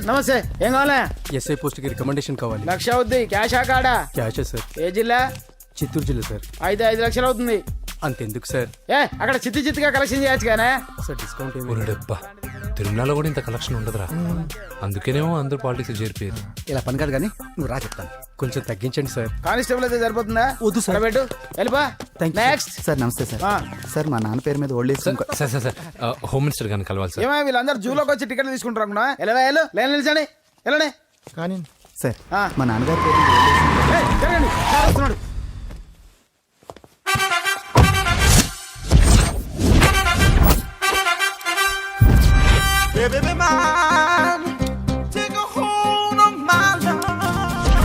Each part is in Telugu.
నమస్తే, ఏం కావాలా? ఎస్ఐ పోస్ట్ కి రికమెండేషన్ కావాలి. 1,00,000 అవుద్ది. క్యాషా కాడా? క్యాషే సార్. ఏ జిల్లా? చిత్తూరు జిల్లా సార్. 5 లక్షలు అవుతుంది. అంతెందుకు సార్? అక్కడ చిత్తుగా కలెక్షన్ చేయొచ్చు కానీ సార్ డిస్కౌంట్ డబ్బా తిరుమలలో కూడా ఇంత కలెక్షన్ ఉండదురా. అందుకేనేమో అందరూ పాలిటిక్స్ చేరిపోయారు. ఇలా పని కాదు కానీ నువ్వు రా చెప్తాను. కొంచెం తగ్గించండి సార్. కానిస్టేబుల్ అయితే సరిపోతుందా? వద్దు సార్. పెట్టు వెళ్ళిపా. నెక్స్ట్ సార్ నమస్తే సార్. సార్ మా నాన్న పేరు మీద old age sir sir sir home minister గారిని కలవాలి సార్. ఏమో వీళ్ళందరూ జూలోకి వచ్చి టికెట్లు తీసుకుంటారు అనుకున్నా. లైన్ నిలిచండి, వెళ్ళండి. కానీ సార్ మా నాన్నగారి పేరు మీద జరగండి, వస్తున్నాడు.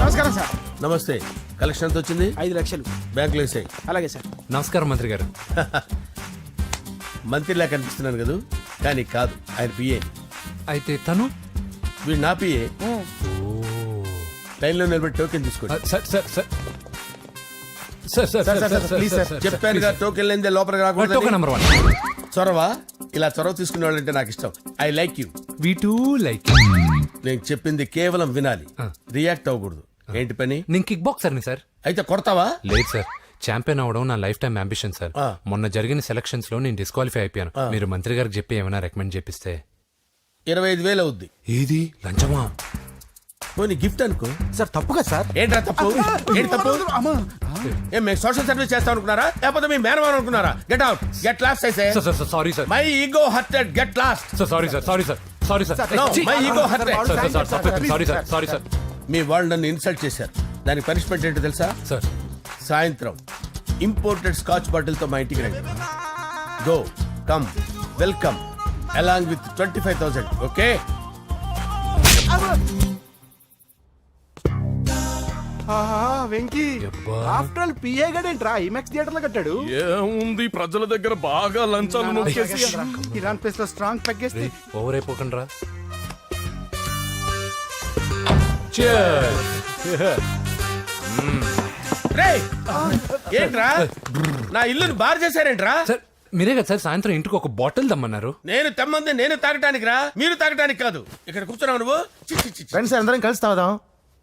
నమస్కారం సార్. నమస్తే. కలెక్షన్ ఎంత వచ్చింది? 5 లక్షలు. బ్యాంకులో వేసాయి. అలాగే సార్. నమస్కారం మంత్రి గారు. మంత్రిలా కనిపిస్తున్నాను కదా, కానీ కాదు, ఆయన పిఏ. అయితే తను వీడు నా పిఏ. లైన్లో నిలబెట్టి టోకెన్ తీసుకోండి. Sir sir sir sir sir sir please sir, చెప్పానుగా టోకెన్ లేనిదే లోపలికి రాకూడదు. Token number 1. చొరవ, ఇలా చొరవ తీసుకునే వాళ్ళంటే నాకు ఇష్టం. I like you. We two like. నేను చెప్పింది కేవలం వినాలి, రియాక్ట్ అవ్వకూడదు. ఏంటి పని? నేను కిక్ బాక్సర్ని సార్. అయితే కొడతావా? లేదు సార్, ఛాంపియన్ అవడం నా లైఫ్ టైం అంబిషన్ సార్. మొన్న జరిగిన సెలక్షన్స్ లో నేను డిస్క్వాలిఫై అయిపోయాను. మీరు మంత్రి గారికి చెప్పి ఏమైనా రికమెండ్ చేపిస్తే. 25,000 అవుద్ది. ఏది లంచమా? పోనీ గిఫ్ట్ అనుకో. సార్ తప్పుగా సార్. ఏంట్రా తప్పు? ఏంటి తప్పు? ఏం మేము సోషల్ సర్వీస్ చేస్తాం అనుకున్నారా, లేకపోతే మీ మేనమాన్ అనుకున్నారా? Get out, get lost. Sorry sir. My ego hurted, get lost. Sorry sir, sorry sir, sorry sir. My ego hurted. Sorry sir, sorry sir. మీ వాళ్ళు నన్ను ఇన్సల్ట్ చేశారు. దానికి పనిష్మెంట్ ఏంటో తెలుసా? సార్ సాయంత్రం ఇంపోర్టెడ్ స్కాచ్ బాటిల్ తో మా ఇంటికి రండి. Go come welcome along with 25,000. Okay? Venky after all PA గడేంట్రా ఇమెక్స్ థియేటర్ లో కట్టాడు. ఏముంది, ప్రజల దగ్గర బాగా లంచాలు నొక్కేసి ఇరాన్ ప్లేస్ లో స్ట్రాంగ్ తగ్గేస్తే ఓవర్ అయిపోకండి రా. ఏంట్రా నా ఇల్లుని బార్ చేశారేంట్రా? సార్ మీరే కదా సార్ సాయంత్రం ఇంటికి ఒక బాటిల్ దమ్మన్నారు. నేను తెమ్మంది నేను తాగటానికి రా, మీరు తాగటానికి కాదు. ఇక్కడ కూర్చున్నావు నువ్వు. ఫ్రెండ్స్ అందరం కలిసి తాగుదాం.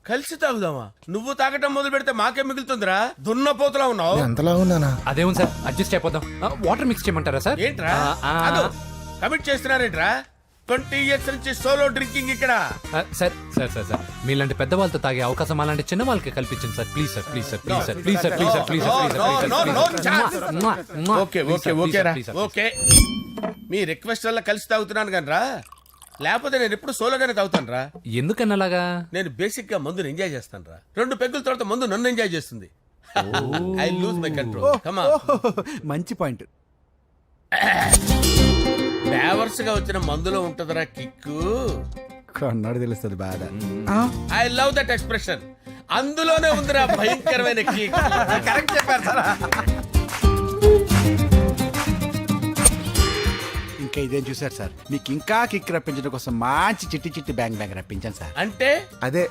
కలిసి తాగుదామా? నువ్వు తాగటం మొదలు పెడితే మాకే మిగులుతుందిరా. దున్నపోతులా ఉన్నావు. ఎంతలా ఉన్నానా? అదేమో సార్ అడ్జస్ట్ అయిపోదాం. వాటర్ మిక్స్ చేయమంటారా సార్? ఏంట్రా కమిట్ చేస్తున్నారేంట్రా? 20 years నుంచి సోలో డ్రింకింగ్ ఇక్కడ. సార్ సార్ సార్ సార్ మీలాంటి పెద్ద వాళ్ళతో తాగే అవకాశం అలాంటి చిన్న వాళ్ళకి కల్పించండి sir. Please sir, please sir, please sir, please sir, please sir, please sir. Okay okay okay రా, ఓకే. మీ రిక్వెస్ట్ వల్ల కలిసి తాగుతున్నాను కానీ రా, లేకపోతే నేను ఎప్పుడు సోలోగానే తాగుతాను రా. ఎందుకన్నా అలాగా? నేను బేసిక్ గా మందుని ఎంజాయ్ చేస్తాను రా. 2 పెగ్గుల తర్వాత మందు నన్ను ఎంజాయ్ చేస్తుంది. I lose my control. Come on. మంచి పాయింట్. ఫ్లేవర్స్ గా వచ్చిన మందులో ఉంటదరా కిక్కు. కన్నాడు తెలుస్తుంది బాధ. I love that expression. అందులోనే ఉందిరా భయంకరమైన కిక్. కరెక్ట్ చెప్పారు సార్. ఇంకా ఇదేం చూసారు సార్, మీకు ఇంకా కిక్ రప్పించడం కోసం మంచి చిట్టి చిట్టి బ్యాంగ్ రప్పించాను సార్. అంటే అదే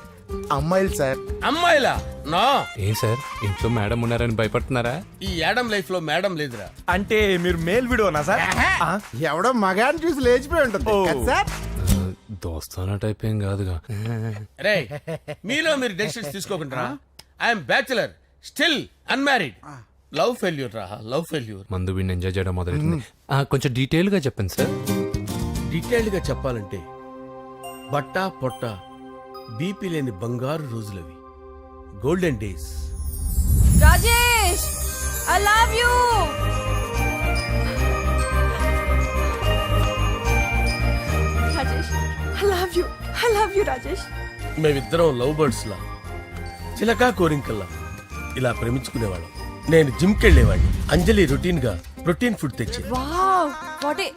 అమ్మాయిలు సార్. అమ్మాయిలా? నో. ఏం సార్ ఇంట్లో మేడం ఉన్నారని భయపడుతున్నారా? ఈ యాడమ్ లైఫ్ లో మేడం లేదురా. అంటే మీరు మేల్ వీడియోనా సార్? ఎవడో మగాన్ని చూసి లేచిపోయి ఉంటుంది కదా సార్. దోస్తానా టైప్ ఏం కాదుగా. రే మీలో మీరు డెసిషన్స్ తీసుకోకుండా. I'm bachelor, still unmarried. Love failure రా, లవ్ ఫెయిల్యూర్. మందు వీడిని ఎంజాయ్ చేయడం మొదలైంది. కొంచెం డీటెయిల్ గా చెప్పండి సార్. డీటెయిల్డ్ గా చెప్పాలంటే బట్టా పొట్ట బీపీ లేని బంగారు రోజులవి, golden days. Rajesh, I love you. Rajesh, I love you, I love you Rajesh. మేమిద్దరం లవ్ బర్డ్స్ లా, చిలకా కోరింకల్లా ఇలా ప్రేమించుకునేవాళ్ళం. నేను జిమ్ కెళ్ళేవాడిని. అంజలి రొటీన్ గా ప్రోటీన్ ఫుడ్ తెచ్చి. వావ్, వాట్ ఏ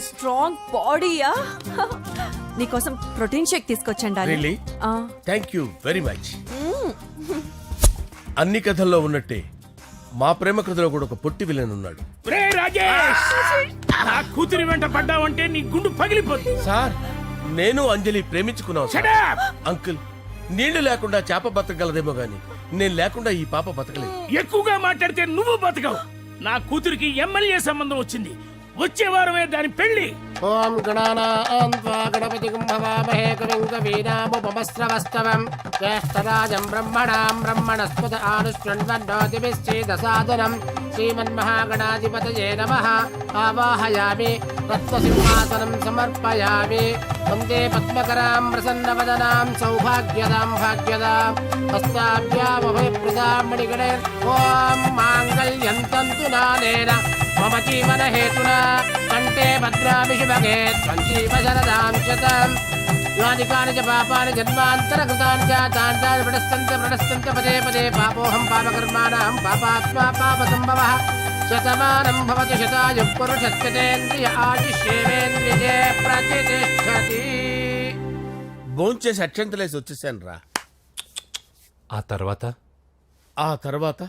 స్ట్రాంగ్ బాడీయా. నీకోసం ప్రోటీన్ షేక్ తీసుకొచ్చండి. Really? Thank you very much. అన్ని కథల్లో ఉన్నట్టే మా ప్రేమ కథలో కూడా ఒక పొట్టి విలన్ ఉన్నాడు. కూతురి వెంట పడ్డావంటే నీ గుండు పగిలిపోతుంది. సార్ నేను అంజలి ప్రేమించుకున్నావు అంకుల్. నీళ్లు లేకుండా చేప బతకగలదేమో గాని నేను లేకుండా ఈ పాప బతకలేదు. ఎక్కువగా మాట్లాడితే నువ్వు బతకవు. నా కూతురికి ఎమ్మెల్యే సంబంధం వచ్చింది. వచ్చే వారమే దాని పెళ్లి. ఓం గణానాం త్వా గణపతిం భవామహే కవిం కవీనాముపమస్రవస్తవం జ్యేష్ఠరాజం బ్రహ్మణాం బ్రహ్మణస్పద ఆనుష్ణ్వన్నోతిభిశ్చేదసాదనం శ్రీమన్మహాగణాధిపతయే నమః. ఆవాహయామి రత్నసింహాసనం సమర్పయామి. వందే పద్మకరాం ప్రసన్నవదనాం సౌభాగ్యదాం భాగ్యదాం హస్తాభ్యామభయప్రదాం మణిగణైర్. ఓం మాంగళ్యం తంతు నానేన మమ జీవన హేతునా కంటే భద్రామి శుభగే త్వం జీవ శరదాం శతం. యాని కాని చ పాపాని జన్మాంతరకృతాని చ తాని తాని ప్రణశ్యంత పదే పదే పాపోహం పాపకర్మాణం పాపాత్మా పాపసంభవః. శతమానం భవతి శతాయు పురుషస్యతేంద్రియ ఆయుష్యేవేంద్రియే ప్రతిష్టతి. భోంచేసి అక్షంతలేసి వచ్చేసాను రా. ఆ తర్వాత ఆ తర్వాత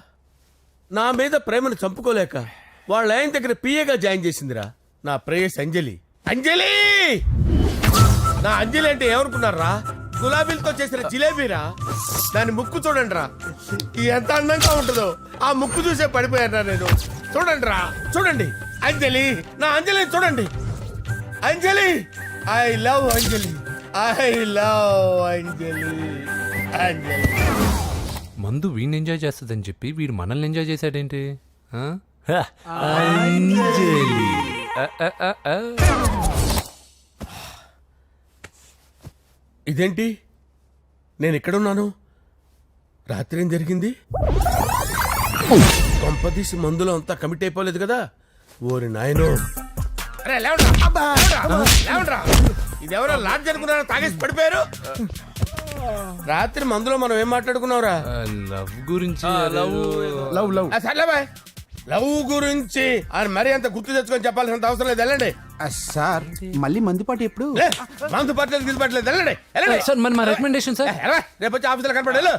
నా మీద ప్రేమను చంపుకోలేక వాళ్ళ ఆయన దగ్గర పిఏగా జాయిన్ చేసిందిరా నా ప్రేయస్ అంజలి. అంజలి నా అంజలి అంటే ఏమనుకున్నారా? గులాబీలతో చేసిన జిలేబీరా. దాని ముక్కు చూడండి రా, ఎంత అందంగా ఉంటుందో. ఆ ముక్కు చూసే పడిపోయారా నేను. చూడండి రా, చూడండి అంజలి, నా అంజలిని చూడండి. Anjali, I love Anjali, I love Anjali. Anjali మందు వీడిని ఎంజాయ్ చేస్తుందని చెప్పి వీడు మనల్ని ఎంజాయ్ చేశాడేంటి? ఆ? ఇదేంటి, నేను ఎక్కడున్నాను? రాత్రి ఏం జరిగింది? కొంపదీసి మందులో అంతా కమిట్ అయిపోలేదు కదా? ఓరి నాయనో. అరే లేవండ్రా, లేవండ్రా. ఇదెవరో లాడ్జ్ అనుకున్నారో తాగేసి పడిపోయారు. రాత్రి మందులో మనం ఏం మాట్లాడుకున్నావురా? లవ్ గురించి సర్లే బాయ్, లవ్ గురించి అని మరీ అంత గుర్తు తెచ్చుకొని చెప్పాల్సినంత అవసరం లేదు. వెళ్ళండి. సార్ మళ్ళీ మందుపాటి ఎప్పుడు? లే, మందు పట్టలేదు గిల్లు పట్టలేదు. వెళ్ళండి, వెళ్ళండి. సార్ మరి మా రికమెండేషన్ సార్. రేపు వచ్చి ఆఫీసులో కనపడి వెళ్ళు.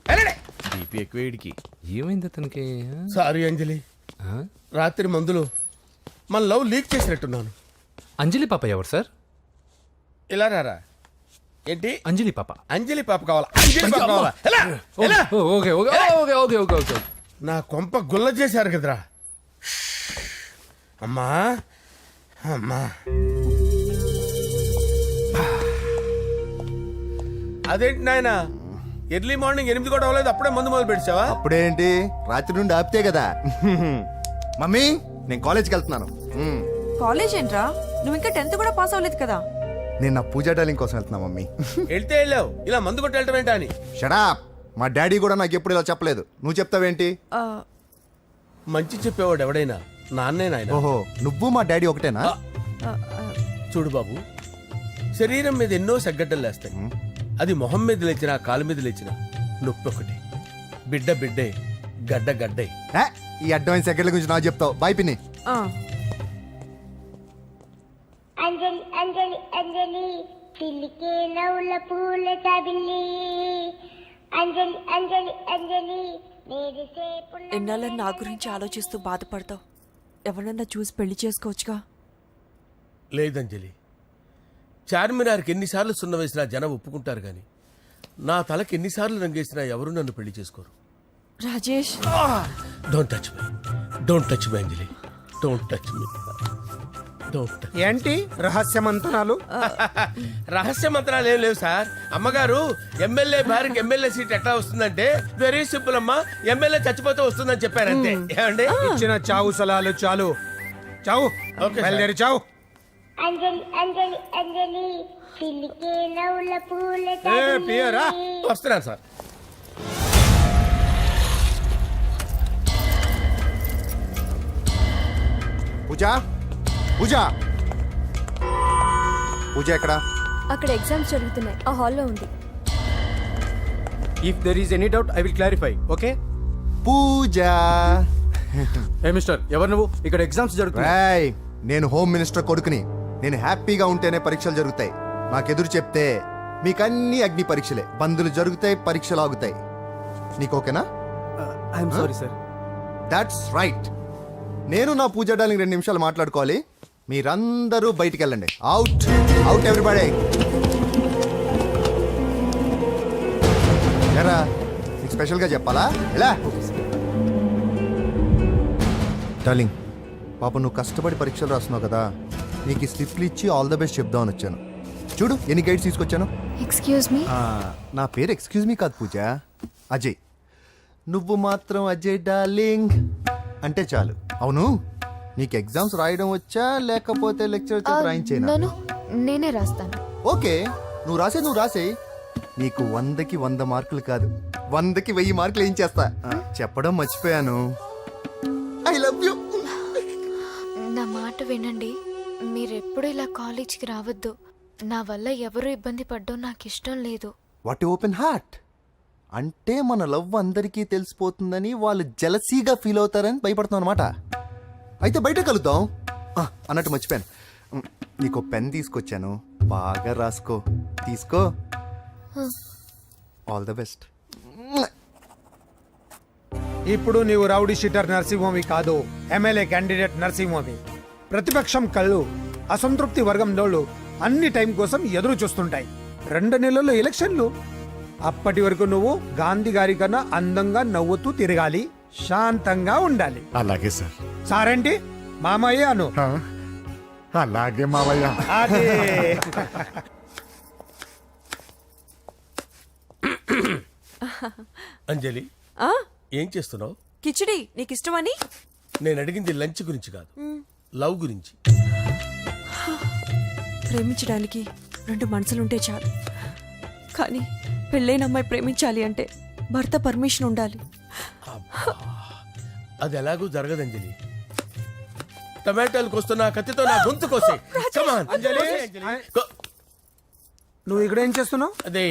వెళ్ళండి. బీపీ ఎక్కువ వీడికి. ఏమైంది అతనికి? సారీ అంజలి, ఆ? రాత్రి మందులో మన లవ్ లీక్ చేసినట్టున్నాను. అంజలి పాప ఎవరు సార్? ఇలా రారా. ఏంటి? అంజలి పాప. అంజలి పాప కావాలా? అంజలి పాప కావాలా? ఎలా? ఎలా? Okay okay okay okay okay okay. నా కొంప గుల్ల చేశారు కదరా. అమ్మా అమ్మా, అదేంటి నాయన, ఎర్లీ మార్నింగ్ 8 కూడా అవ్వలేదు, అప్పుడే మందు మొదలు పెడిచావా? అప్పుడేంటి, రాత్రి నుండి ఆపితే కదా. మమ్మీ నేను కాలేజ్కి వెళ్తున్నాను. కాలేజ్ ఏంట్రా? నువ్వు ఇంకా 10th కూడా పాస్ అవ్వలేదు కదా. నేను నా పూజా డాలింగ్ కోసం వెళ్తున్నా మమ్మీ. వెళ్తే వెళ్ళావు, ఇలా మందు కొట్టి వెళ్ళటం ఏంటా అని. షడాప్, మా డాడీ కూడా నాకు ఎప్పుడు ఇలా చెప్పలేదు. నువ్వు చెప్తావేంటి? ఆ, మంచి చెప్పేవాడు ఎవడైనా నాన్నే నాయన. ఓహో, నువ్వు మా డాడీ ఒకటేనా? ఆ, ఆ, చూడు బాబు, శరీరం మీద ఎన్నో సగ్గడ్డలు లేస్తాయి. అది మొహం మీద లేచినా కాలు మీద లేచినా నొప్పి ఒకటి. బిడ్డ బిడ్డే, గడ్డ గడ్డే. ఏ, ఈ అడ్వాన్స్ సెకండ్ల గురించి నాకు చెప్తావు. బాయ్ పిన్ని. ఆ. అంజలి అంజలి అంజలి పిల్లికే నవ్వుల పూల తబిల్లి. అంజలి అంజలి అంజలి నేరిసే పుల్ల. ఎన్నాళ్ళ నా గురించి ఆలోచిస్తూ బాధపడతావు. ఎవరన్నా చూసి పెళ్లి చేసుకోవచ్చుగా. లేదంజలి, చార్మినార్కి ఎన్నిసార్లు సున్న వేసినా జనం ఒప్పుకుంటారు గాని నా తలకి ఎన్నిసార్లు రంగేసినా ఎవరు నన్ను పెళ్లి చేసుకోరు. Rajesh, don't touch me, don't touch me Anjali, don't touch me, don't touch. ఏంటి రహస్య మంతనాలు? రహస్య మంత్రాలు ఏం లేవు సార్. అమ్మగారు ఎమ్మెల్యే భార్యకి ఎమ్మెల్యే సీట్ ఎట్లా వస్తుందంటే వెరీ సింపుల్ అమ్మా, ఎమ్మెల్యే చచ్చిపోతే వస్తుందని చెప్పారు అంతే. ఏమండి? ఇచ్చిన చావు సలాలు చాలు. చావు, ఓకే సార్. బయలుదేరి చావు. అంజలి అంజలి అంజలి పిల్లికే నవ్వుల పూల పియరా? తబిల్లి. వస్తున్నాను సార్. పూజ, పూజ, పూజ ఎక్కడ? అక్కడ ఎగ్జామ్స్ జరుగుతున్నాయి, ఆ హాల్లో ఉంది. If there is any doubt I will clarify. Okay Pooja. ఏ మిస్టర్, ఎవరు నువ్వు? ఇక్కడ ఎగ్జామ్స్ జరుగుతున్నాయి. రాయ్, నేను హోమ్ మినిస్టర్ కొడుకుని. నేను హ్యాపీగా ఉంటేనే పరీక్షలు జరుగుతాయి. నాకెదురు చెప్తే మీకన్నీ అగ్ని పరీక్షలే. బందులు జరుగుతాయి, పరీక్షలు ఆగుతాయి. నీకు ఓకేనా? I'm sorry sir. That's right. నేను నా పూజ డార్లింగ్ 2 నిమిషాలు మాట్లాడుకోవాలి. మీరందరూ బయటికి వెళ్ళండి. Out, out everybody. ఎరా, నీకు స్పెషల్గా చెప్పాలా? ఎలా డార్లింగ్, పాప నువ్వు కష్టపడి పరీక్షలు రాస్తున్నావు కదా, నీకు ఈ స్లిప్లు ఇచ్చి ఆల్ ద బెస్ట్ చెప్దామని వచ్చాను. చూడు ఎన్ని గైడ్స్ తీసుకొచ్చాను. Excuse me. నా పేరు ఎక్స్క్యూజ్ మీ కాదు పూజ, అజయ్. నువ్వు మాత్రం అజయ్ డార్లింగ్ అంటే చాలు. అవును, నీకు ఎగ్జామ్స్ రాయడం వచ్చా లేకపోతే లెక్చర్ రాయించేనా? నన్ను నేనే రాస్తాను. ఓకే, నువ్వు రాసే. నీకు 100కి 100 మార్కులు కాదు, 100కి 1000 మార్కులు ఏం చేస్తా. చెప్పడం మర్చిపోయాను, ఐ లవ్ యూ. నా మాట వినండి, మీరెప్పుడు ఇలా కాలేజ్కి రావద్దు. నా వల్ల ఎవరు ఇబ్బంది పడ్డం నాకు ఇష్టం లేదు. వాట్ ఓపెన్ హార్ట్ అంటే మన లవ్ అందరికీ తెలిసిపోతుందని వాళ్ళు జలసీగా ఫీల్ అవుతారని భయపడుతున్నాం అనమాట. అయితే బయట కలుద్దాం. అన్నట్టు మర్చిపోయాను, నీకు పెన్ తీసుకొచ్చాను, బాగా రాసుకో. తీసుకో. All the best. ఇప్పుడు నీవు రౌడీ షీటర్ నరసింహమి కాదు, ఎమ్మెల్యే క్యాండిడేట్ నరసింహమి. ప్రతిపక్షం కళ్ళు అసంతృప్తి వర్గంలోళ్ళు అన్ని టైం కోసం ఎదురు చూస్తుంటాయి. 2 నెలల్లో ఎలక్షన్లు. అప్పటి వరకు నువ్వు గాంధీ గారి కన్నా అందంగా నవ్వుతూ తిరగాలి, శాంతంగా ఉండాలి. అలాగే సార్. సారేంటి మామయ్య అను. అలాగే మావయ్య. అదే. అంజలి, ఏం చేస్తున్నావు? కిచిడి నీకు ఇష్టమని. నేను అడిగింది లంచ్ గురించి కాదు, లవ్ గురించి. ప్రేమించడానికి 2 మనసులుంటే చాలు, కానీ పెళ్ళైన అమ్మాయి ప్రేమించాలి అంటే భర్త పర్మిషన్ ఉండాలి. అది ఎలాగూ జరగదు అంజలి. టమాటాలకు వస్తున్న కత్తితో నా గొంతు కోసే. Come on. నువ్వు ఇక్కడ ఏం చేస్తున్నావు? అదే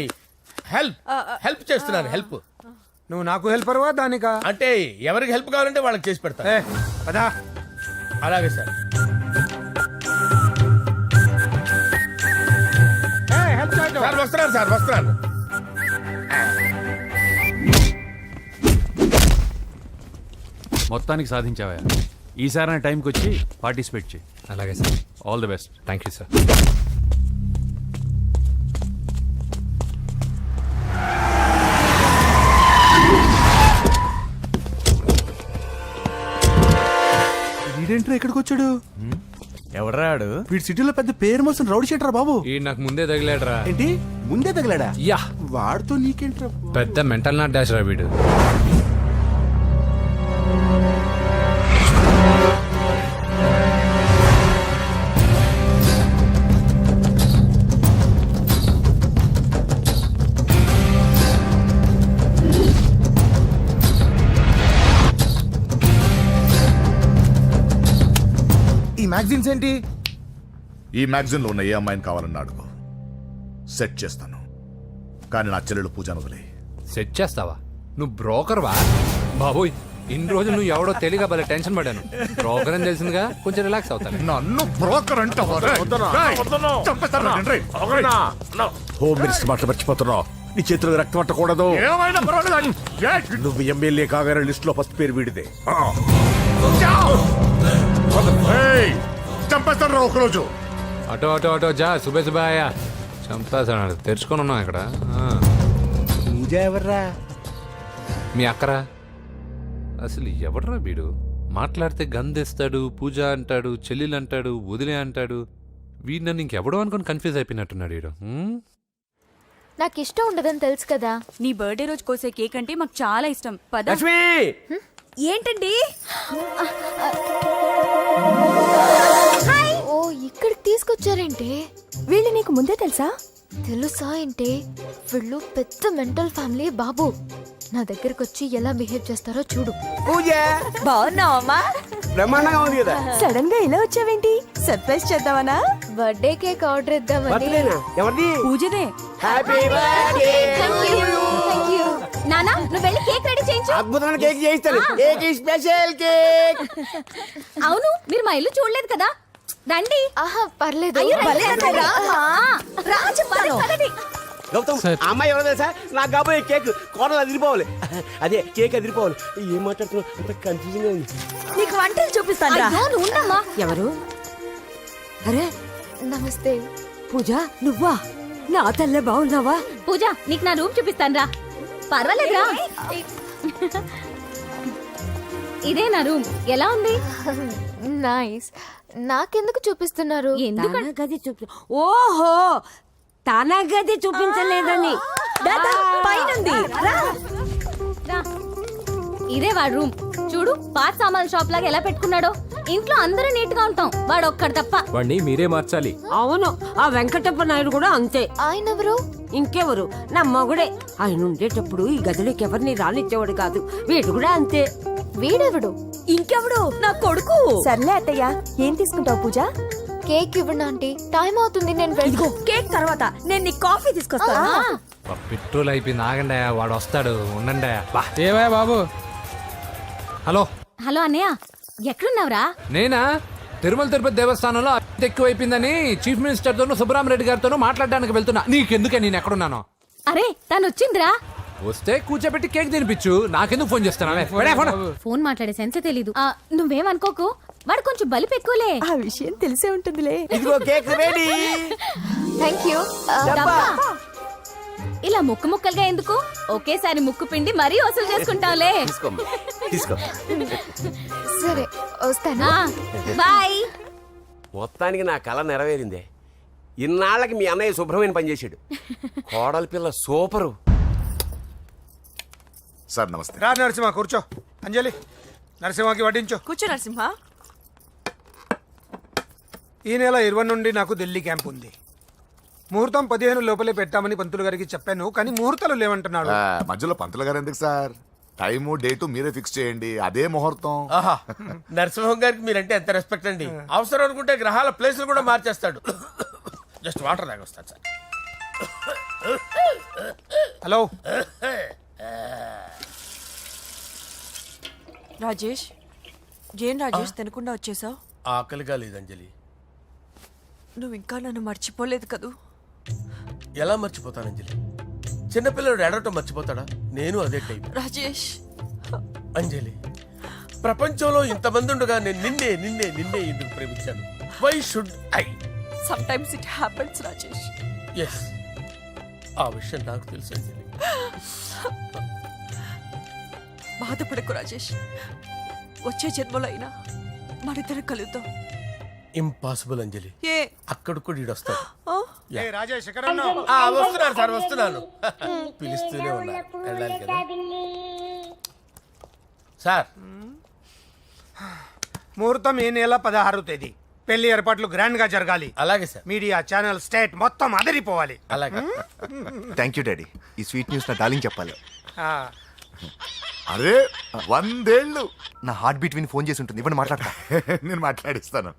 హెల్ప్ చేస్తున్నాను. హెల్ప్ నువ్వు నాకు హెల్పర్వా దానికా? అంటే ఎవరికి హెల్ప్ కావాలంటే వాళ్ళకి చేసి పెడతా. పదా. అలాగే సార్. సార్ వస్తున్నాను. మొత్తానికి సాధించావా? ఈసారి టైంకి వచ్చి పార్టిసిపేట్ చేయి. అలాగే sir. All the best. Thank you sir. వీడేంట్రా ఇక్కడికి వచ్చాడు? ఎవడరాడు? వీడి సిటీలో పెద్ద పేరు మోసిన రౌడీ షీటరా బాబు. ఈ నాకు ముందే తగిలాడరా. ఏంటి ముందే తగిలాడా? యా, వాడితో నీకేంట్రా? పెద్ద మెంటల్ నాట్ డాష్ రా వీడు. ఈ మ్యాగజైన్స్ ఏంటి? ఈ మ్యాగజైన్ లో ఉన్న ఏ అమ్మాయిని కావాలన్నా అడుగు, సెట్ చేస్తాను. కానీ నా చెల్లెలు పూజను వదిలే. సెట్ చేస్తావా? నువ్వు బ్రోకర్ వా? బాబోయ్, ఇన్ని రోజులు నువ్వు ఎవడో తెలియక భలే టెన్షన్ పడ్డాను. బ్రోకర్ అని తెలిసిందిగా కొంచెం రిలాక్స్ అవుతాను. నన్ను బ్రోకర్ అంటే హోమ్ మినిస్టర్ మాట మర్చిపోతున్నావు. నీ చేతులకు రక్తం పట్టకూడదు. నువ్వు ఎమ్మెల్యే కాగానే లిస్ట్ లో ఫస్ట్ పేరు వీడిదే. చంపేస్తాను ఒకరోజు. అటో అటో అటో జా. సుబే సుబాయ చంపేస్తాడు. తెరుచుకొని ఉన్నాం ఇక్కడ. పూజ ఎవర్రా? మీ అక్కరా? అసలు ఎవడరా వీడు? మాట్లాడితే గంధేస్తాడు, పూజ అంటాడు, చెల్లెలు అంటాడు, వదిలే అంటాడు. వీడు నన్ను ఇంకెవడో అనుకుని కన్ఫ్యూజ్ అయిపోయినట్టున్నాడు వీడు. నాకు ఇష్టం ఉండదని తెలుసు కదా. నీ బర్త్డే రోజు కోసే కేక్ అంటే మాకు చాలా ఇష్టం. పద. ఏంటండి? ఓ, ఇక్కడికి తీసుకొచ్చారేంటి? వీళ్ళు నీకు ముందే తెలుసా? తెలుసా ఏంటి? వీళ్ళు పెద్ద మెంటల్ ఫ్యామిలీ బాబు. నా దగ్గరకు వచ్చి ఎలా బిహేవ్ చేస్తారో చూడు. పూజ బాగున్నావమ్మా? బ్రహ్మాండంగా ఉంది కదా. సడన్ గా ఇలా వచ్చావేంటి? సర్ప్రైజ్ చేద్దామనా? బర్త్డే కేక్ ఆర్డర్ ఇద్దామని. బర్త్డేనా? ఎవరిది? పూజనే. Happy birthday. Thank you. నానా, నువ్వు వెళ్ళి కేక్ రెడీ చేయించు. అద్భుతమైన కేక్ చేయిస్తాను. Cake special cake. అవును, మీరు మా ఇల్లు చూడలేదు కదా. రండి. ఆహా, పర్లేదు. గౌతమ్, ఆ అమ్మాయి ఎవరో తెలుసా? నాకు కాబోయే కేక్ కోడలు అదిరిపోవాలి. అదే కేక్ అదిరిపోవాలి. ఏం మాట్లాడుతున్నావు? అంత కన్ఫ్యూజన్ ఉంది. నీకు వంటలు చూపిస్తాను. ఎవరు? అరే నమస్తే. పూజ, నువ్వా? నా తల్లే బాగున్నావా? పూజ, నీకు నా రూమ్ చూపిస్తాను రా. పర్వాలేదురా. ఇదే నా రూమ్ ఎలా ఉంది? నైస్. నాకెందుకు చూపిస్తున్నారు? ఎందుకంటే గది చూపి ఓహో తన గది చూపించలేదని పైనుంది. ఇదే వాడు రూమ్. చూడు పాత సామాన్ షాప్ లాగా ఎలా పెట్టుకున్నాడో. ఇంట్లో అందరూ నీట్ గా ఉంటాం, వాడు ఒక్కడు తప్ప. వాడిని మీరే మార్చాలి. అవును, ఆ వెంకటప్ప నాయుడు కూడా అంతే. ఆయన ఎవరు? ఇంకెవరు, నా మగుడే. ఆయన ఉండేటప్పుడు ఈ గదిలోకి ఎవరిని రానిచ్చేవాడు కాదు. వీడు కూడా అంతే. వీడెవడు? ఇంకెవడు? నా కొడుకు. సర్లే అత్తయ్య, ఏం తీసుకుంటావు పూజ? కేక్ ఇవ్వండి ఆంటీ, టైం అవుతుంది. నేను ఇదిగో కేక్ తర్వాత నేను నీ కాఫీ తీసుకొస్తాను. పెట్రోల్ అయిపోయింది, ఆగండి, వాడు వస్తాడు, ఉండండి. ఏవా బాబు? హలో హలో అన్నయ్య, ఎక్కడున్నావురా? నేనా తిరుమల తిరుపతి దేవస్థానంలో అత్యంత ఎక్కువైపోయిందని చీఫ్ మినిస్టర్ తోనూ సుబ్బరామరెడ్డి గారితోనూ మాట్లాడడానికి వెళ్తున్నా. నీకెందుకే నేను ఎక్కడున్నాను? అరే తను వచ్చిందిరా. వస్తే కూర్చోబెట్టి కేక్ తినిపించు, నాకెందుకు ఫోన్ చేస్తానా? ఫోన్ మాట్లాడే సెన్సే తెలీదు. నువ్వేమనుకోకు, వాడు కొంచెం బలిపు ఎక్కువలే. ఆ విషయం తెలిసే ఉంటుందిలే. ఇదిగో కేక్ రెడీ. Thank you. డబ్బా. ఇలా ముక్కు ముక్కలుగా ఎందుకు, ఒకేసారి ముక్కు పిండి మరీ వసూలు చేసుకుంటాంలే. తీసుకో. సరే వస్తాను. బాయ్. మొత్తానికి నా కళ నెరవేరిందే. ఇన్నాళ్ళకి మీ అన్నయ్య శుభ్రమైన పనిచేశాడు. కోడలి పిల్ల సూపరు. సార్ నమస్తే. రా నరసింహ, కూర్చో. అంజలి, నరసింహకి వడ్డించు. కూర్చో నరసింహ. ఈ నెల 20 నుండి నాకు ఢిల్లీ క్యాంప్ ఉంది. ముహూర్తం 15 లోపలే పెట్టామని పంతులు గారికి చెప్పాను, కానీ ముహూర్తాలు లేవంటున్నాడు. మధ్యలో పంతులు గారు ఎందుకు సార్? టైము డేటు మీరే ఫిక్స్ చేయండి, అదే ముహూర్తం. ఆహా, నరసింహం గారికి మీరంటే ఎంత రెస్పెక్ట్ అండి. అవసరం అనుకుంటే గ్రహాల ప్లేసులు కూడా మార్చేస్తాడు. జస్ట్ వాటర్ తాగొస్తాను సార్. హలో రాజేష్, ఏం రాజేష్ తినకుండా వచ్చేసావు? ఆకలిగా లేదు అంజలి. నువ్వు ఇంకా నన్ను మర్చిపోలేదు కదూ? ఎలా మర్చిపోతాను అంజలి? చిన్నపిల్లడు ఏడవటం మర్చిపోతాడా? నేను అదే టైప్. రాజేష్, అంజలి, ప్రపంచంలో ఇంతమంది ఉండగా నేను నిన్నే నిన్నే నిన్నే ఎందుకు ప్రేమించాను? Why should I? Sometimes it happens Rajesh. Yes, ఆ విషయం నాకు తెలుసు అంజలి. బాధపడకు రాజేష్, వచ్చే జన్మలో అయినా మనిద్దరం కలుద్దాం. ఇంపాసిబుల్ అంజలి. ఏ అక్కడ కూడా ఈడొస్తాడు. ఏ రాజేష్, ఎక్కడ ఉన్నావు? వస్తున్నాను సార్, వస్తున్నాను. పిలుస్తూనే ఉన్నారు, వెళ్ళాలి కదా సార్. ముహూర్తం ఈ నెల 16వ తేదీ. పెళ్లి ఏర్పాట్లు గ్రాండ్ గా జరగాలి. అలాగే సార్. మీడియా ఛానల్ స్టేట్ మొత్తం అదిరిపోవాలి. అలాగే. Thank you daddy. ఈ స్వీట్ న్యూస్ నా డార్లింగ్ చెప్పాలి. ఆ, అరే 100 ఏళ్ళు. నా హార్ట్ బీట్ విని ఫోన్ చేసి ఉంటుంది, ఇవ్వండి మాట్లాడతా. నేను మాట్లాడిస్తాను.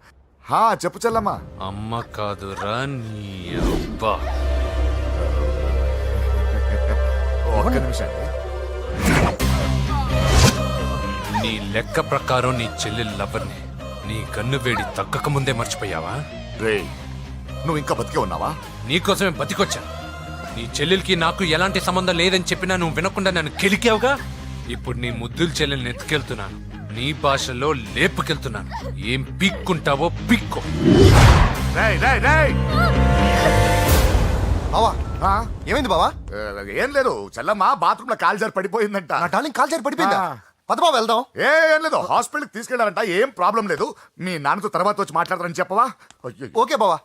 చెప్పు చెల్లమ్మా. అమ్మ కాదురా నీ అబ్బా. ఒక్క నిమిషం. నీ లెక్క ప్రకారం నీ చెల్లెలు లవర్ని నీ గన్ను వేడి తగ్గక ముందే మర్చిపోయావా? రే, నువ్వు ఇంకా బతికే ఉన్నావా? నీకోసమే బతికొచ్చా. నీ చెల్లెలకి నాకు ఎలాంటి సంబంధం లేదని చెప్పినా నువ్వు వినకుండా నన్ను కెలికావుగా. ఇప్పుడు నీ ముద్దుల చెల్లెల్ని ఎత్తుకెళ్తున్నాను, నీ భాషలో లేపుకెళ్తున్నాను. ఏం పిక్కుంటావో పిక్కో. రేయ్, రేయ్, రేయ్. బావా, ఏమైంది బావా? ఏం లేదు, చెల్లమ్మ బాత్రూమ్ లో కాలు జారి పడిపోయిందంట. నా డార్లింగ్ కాల్ చేరి పడిపోయిందా? పద బావ వెళ్దాం. ఏం లేదు, హాస్పిటల్కి తీసుకెళ్ళారంట. ఏం ప్రాబ్లం లేదు. మీ నాన్నతో తర్వాత వచ్చి మాట్లాడతారని చెప్పవా? అయ్యో. ఓకే బావా.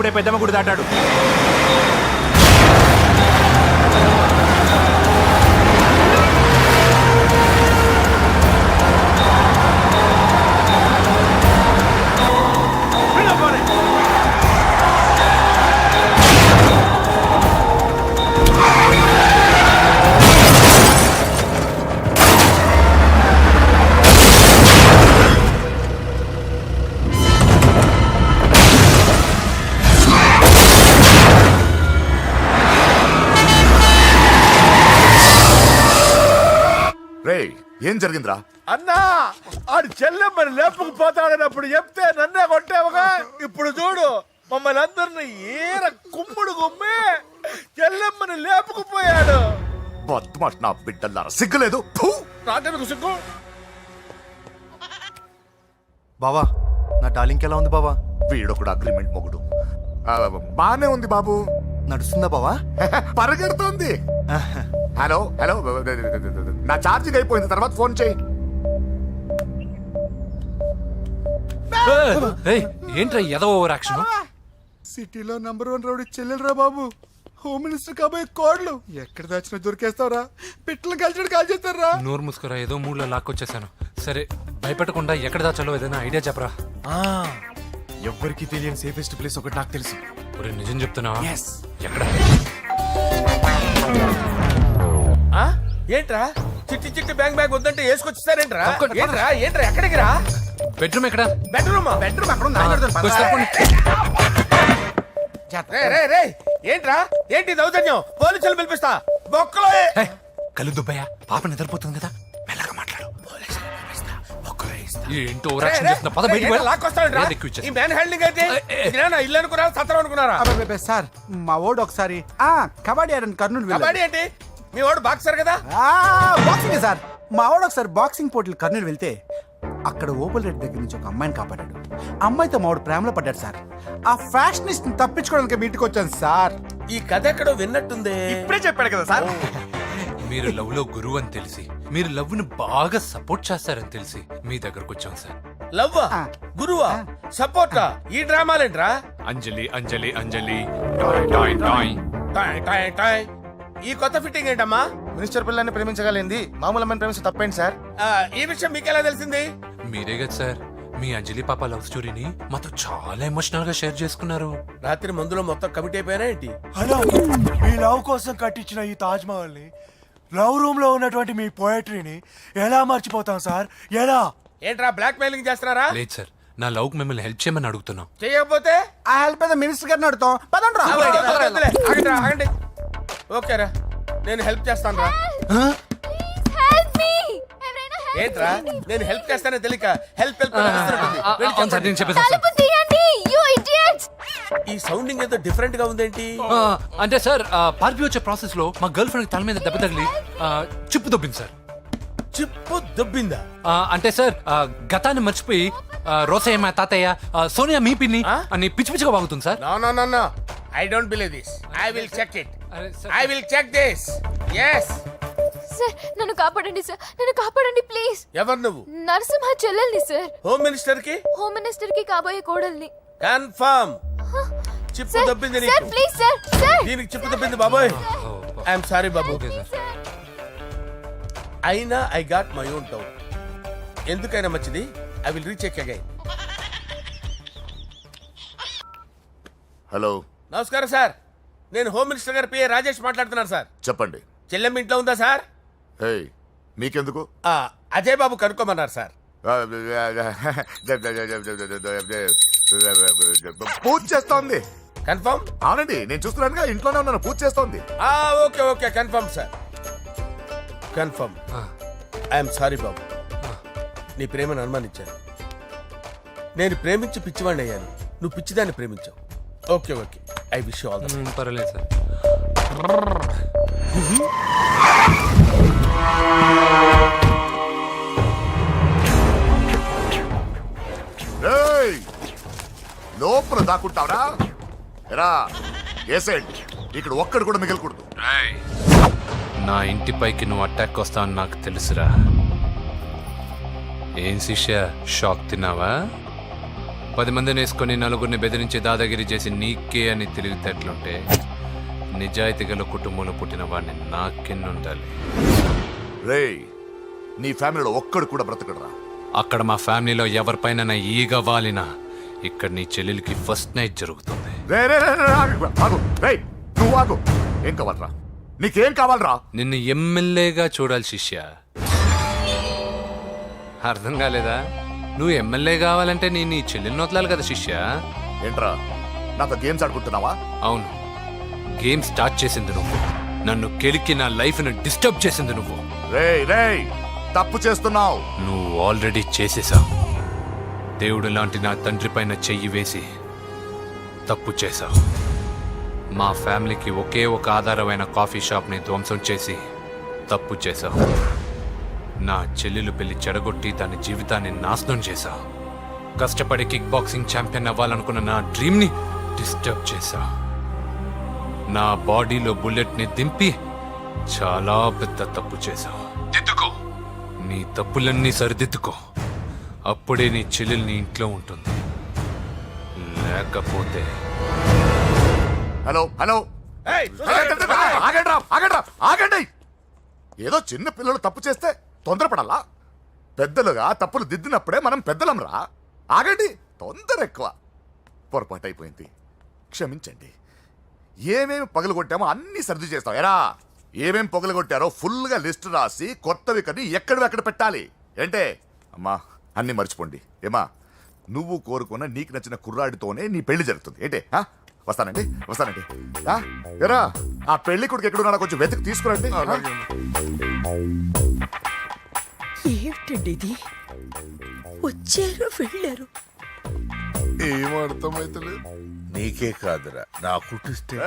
ఇప్పుడే పెద్దమ్మ గుడి దాటాడు. రే ఏం జరిగిందిరా? అన్నా ఆడు చెల్లెమ్మని లేపుకుపోతాడన్నప్పుడు చెప్తే నన్నే కొట్టావుగా. ఇప్పుడు చూడు మమ్మల్ని అందరిని ఏర కుమ్ముడు గుమ్మి చెల్లెమ్మని లేపుకుపోయాడు. బద్మాష్ నా బిడ్డల్లారా, సిగ్గులేదు? ఫు! నాకెందుకు సిగ్గు? బావా నా డార్లింగ్ ఎలా ఉంది బావా? వీడొకడు అగ్రిమెంట్ మొగుడు. బానే ఉంది బాబు. నడుస్తుందా బావా? పరిగెడుతోంది. హలో హలో, నా ఛార్జింగ్ అయిపోయింది, తర్వాత ఫోన్ చేయి. ఏంట్రా ఏదో ఓవర్ యాక్షన్? సిటీలో నంబర్ 1 రౌడీ చెల్లెలరా బాబు. హోమ్ మినిస్టర్ కాబోయే కోడ్లు ఎక్కడ దాచినా దొరికేస్తావరా? పిట్టలు కలిసి కాల్ చేస్తారా? నోరు మూసుకురా, ఏదో మూడ్లో లాక్కొచ్చేసాను. సరే భయపెట్టకుండా ఎక్కడ దాచాలో ఏదైనా ఐడియా చెప్పరా. ఎవ్వరికి తెలియని సేఫెస్ట్ ప్లేస్ ఒకటి నాకు తెలుసు. ఒరే నిజం చెప్తున్నావా? ఎక్కడ? ఆ? ఏంట్రా చిట్టి చిట్టి బ్యాంగ్ బ్యాగ్ వద్దంటే వేసుకొచ్చేసారేంట్రా? ఏంట్రా ఏంట్రా ఎక్కడికి రా? బెడ్రూమ్ ఎక్కడ? బెడ్రూమ్ కొంచెం తప్పండి. ఏంట్రా ఏంటి దౌర్జన్యం? పోలీసులు పిలిపిస్తా బొక్కలో. కళ్ళు దుబ్బయ్యా, పాప నిద్రపోతుంది కదా, మెల్లగా మాట్లాడు. ఏంటో ఓవర్ యాక్షన్ చేస్తున్నా, పద బయటికి వెళ్ళు. లాక్కొస్తాడు ఎక్కువ ఇచ్చేస్తా. ఈ మ్యాన్ హ్యాండింగ్ అయితే ఇదేనా ఇల్లు అనుకున్నారా సత్రం అనుకున్నారా? అబ్బే సార్, మా ఓడు ఒకసారి కబడ్డీ ఆడని కర్నూలు వెళ్ళాడు. కబడ్డీ ఏంటి? మీ వాడు బాక్సర్ కదా? Boxing sir. మా వాడు ఒకసారి బాక్సింగ్ పోటీలు కర్నూలు వెళ్తే అక్కడ ఓపెల్ రెడ్డి దగ్గర నుంచి ఒక అమ్మాయిని కాపాడాడు. అమ్మాయితో మా వాడు ప్రేమలో పడ్డాడు సార్. ఆ ఫ్యాషనిస్ట్ తప్పించుకోవడానికి మీ ఇంటికి వచ్చాను సార్. ఈ కథ ఎక్కడో విన్నట్టుంది. ఇప్పుడే చెప్పాడు కదా సార్. మీరు లవ్ లో గురువు అని తెలిసి, మీరు లవ్ ను బాగా సపోర్ట్ చేస్తారని తెలిసి మీ దగ్గరకు వచ్చాం సార్. లవ్వా గురువా సపోర్టా? ఈ డ్రామాలేంట్రా? అంజలి అంజలి అంజలి టాయ్ టాయ్ టాయ్. టాయ్ టాయ్ టాయ్. ఈ కొత్త ఫిట్టింగ్ ఏంటమ్మా? మినిస్టర్ పిల్లని ప్రేమించగలిగింది మామూలు అమ్మని ప్రేమించి తప్పేంటి సార్? ఈ విషయం మీకెలా తెలిసింది? మీరే కదా సార్ మీ అంజలి పాప లవ్ స్టోరీని మాతో చాలా ఎమోషనల్ గా షేర్ చేసుకున్నారు. రాత్రి మందులో మొత్తం కమిట్ అయిపోయినా ఏంటి? హలో, మీ లవ్ కోసం కట్టించిన ఈ తాజ్ మహల్ ని, లవ్ రూమ్ లో ఉన్నటువంటి మీ పోయట్రీని ఎలా మర్చిపోతాం సార్? ఎలా? ఏంట్రా బ్లాక్ మెయిలింగ్ చేస్తున్నారా? లేదు సార్, నా లవ్ కు మిమ్మల్ని హెల్ప్ చేయమని అడుగుతున్నాం. చేయకపోతే ఆ హెల్ప్ అయితే మినిస్టర్ గారిని అడుగుతాం. పదండ్రా. ఆగండి ఆగండి. ఓకేరా, నేను హెల్ప్ చేస్తాను రా. ఏంట్రా నేను హెల్ప్ చేస్తానే తెలియక హెల్ప్ అవును సార్, నేను చెప్పేసాను సార్. ఈ సౌండింగ్ ఏదో డిఫరెంట్ గా ఉందేంటి? అంటే సార్ పార్టీ వచ్చే ప్రాసెస్ లో మా గర్ల్ ఫ్రెండ్ తల మీద దెబ్బ తగిలి చిప్పు దొబ్బింది సార్. చిప్పు దొబ్బిందా? అంటే సార్ గతాన్ని మర్చిపోయి రోసయ్య మా తాతయ్య, సోనియా మీ పిన్ని అని పిచ్చి పిచ్చిగా వాగుతుంది sir. No I don't believe this. I will check it. అరే sir. I will check this. yes sir నన్ను కాపాడండి సార్, నన్ను కాపాడండి ప్లీజ్. ఎవరు నువ్వు? నరసింహ చెల్లెల్ని సార్. హోమ్ మినిస్టర్ కి? హోమ్ మినిస్టర్ కి కాబోయే కోడల్ని. కన్ఫర్మ్. చిప్పు సార్ దొబ్బింది సార్ నీకు. Please sir. సార్ దీనికి చిప్పు దొబ్బింది బాబోయ్. ఐఎమ్ సారీ బాబు. Okay sir. అయినా I got my own doubt. ఎందుకైనా మంచిది, I will recheck again. Hello, నమస్కారం సార్, నేను హోమ్ మినిస్టర్ గారి పిఏ రాజేష్ మాట్లాడుతున్నాను సార్. చెప్పండి. చెల్లెమ్మ ఇంట్లో ఉందా సార్? హే, మీకెందుకు? అజయ్ బాబు కనుక్కోమన్నారు సార్. పూజ చేస్తోంది. కన్ఫర్మ్? అవునండి, నేను చూస్తున్నానుగా, ఇంట్లోనే ఉన్నాను, పూజ చేస్తోంది. Okay okay confirm sir, confirm. I'm sorry బాబు, నీ ప్రేమను అనుమానించాను. నేను ప్రేమించి పిచ్చివాడిని అయ్యాను, నువ్వు పిచ్చిదాన్ని ప్రేమించావు. Okay okay, I wish you all the best. పర్వాలేదు సార్. ఏయ్, లోపల దాక్కుంటావరా? ఎరా ఏసేంటి, ఇక్కడ ఒక్కడు కూడా మిగలకూడదు. నా ఇంటిపైకి నువ్వు అటాక్ వస్తావని నాకు తెలుసురా. ఏం శిష్య, షాక్ తిన్నావా? 10 మందిని వేసుకొని నలుగురిని బెదిరించి దాదాగిరి చేసి నీకే అని తెలివితేటలుంటే నిజాయితీ గల కుటుంబంలో పుట్టిన వాడిని నాకెన్నుండాలి. రేయ్, నీ ఫ్యామిలీలో ఒక్కడు కూడా బ్రతకడరా. అక్కడ మా ఫ్యామిలీలో ఎవరిపైన ఈగ వాలినా ఇక్కడ నీ చెల్లెలికి ఫస్ట్ నైట్ జరుగుతుంది. రే రే రే రే, ఆగు. రేయ్, నువ్వు ఆగు. ఏం కావాలరా? నీకేం కావాలరా? నిన్ను ఎమ్మెల్యేగా చూడాలి శిష్య. అర్థం కాలేదా? నువ్వు ఎమ్మెల్యే కావాలంటే నేను నీ చెల్లెల్ని వదలాలి కదా శిష్య. ఏంట్రా, నాతో గేమ్స్ ఆడుకుంటున్నావా? అవును, గేమ్ స్టార్ట్ చేసింది నువ్వు. నన్ను కెలికి నా లైఫ్ను డిస్టర్బ్ చేసింది నువ్వు. రేయ్ రేయ్, తప్పు చేస్తున్నావు. నువ్వు ఆల్రెడీ చేసేసావు. దేవుడు లాంటి నా తండ్రి పైన చెయ్యి వేసి తప్పు చేశావు. మా ఫ్యామిలీకి ఒకే ఒక ఆధారమైన కాఫీ షాప్ని ధ్వంసం చేసి తప్పు చేశావు. నా చెల్లెలు పెళ్లి చెడగొట్టి దాని జీవితాన్ని నాశనం చేశావు. కష్టపడి కిక్ బాక్సింగ్ ఛాంపియన్ అవ్వాలనుకున్న నా డ్రీమ్ని డిస్టర్బ్ చేశావు. నా బాడీలో బుల్లెట్ని దింపి చాలా పెద్ద తప్పు చేశావు. దిద్దుకో, నీ తప్పులన్నీ సరిదిద్దుకో. అప్పుడే నీ చెల్లెలు నీ ఇంట్లో ఉంటుంది. లేకపోతే హలో హలో, ఆగండి. ఏదో చిన్న పిల్లలు తప్పు చేస్తే తొందరపడాలా? పెద్దలుగా తప్పులు దిద్దినప్పుడే మనం పెద్దలంరా. ఆగండి, తొందర ఎక్కువ. పొరపాటు అయిపోయింది, క్షమించండి. ఏమేమి పగలగొట్టామో అన్ని సర్ది చేస్తాం. ఎరా, ఏమేం పగలగొట్టారో ఫుల్గా లిస్ట్ రాసి కొత్తవి కని ఎక్కడివి పెట్టాలి. ఏంటే అమ్మా, అన్ని మర్చిపోండి. ఏమా, నువ్వు కోరుకున్న నీకు నచ్చిన కుర్రాడితోనే నీ పెళ్లి జరుగుతుంది. ఏంటే వస్తానండి. ఎరా, ఆ పెళ్లి కొడుకు ఎక్కడున్నా కొంచెం వెతికి తీసుకురండి. ఏమిటండి ఇది? వచ్చారు వెళ్ళారు. ఏం అర్థమైతలేదు. నీకే కాదురా, నా కుట్టిస్తే.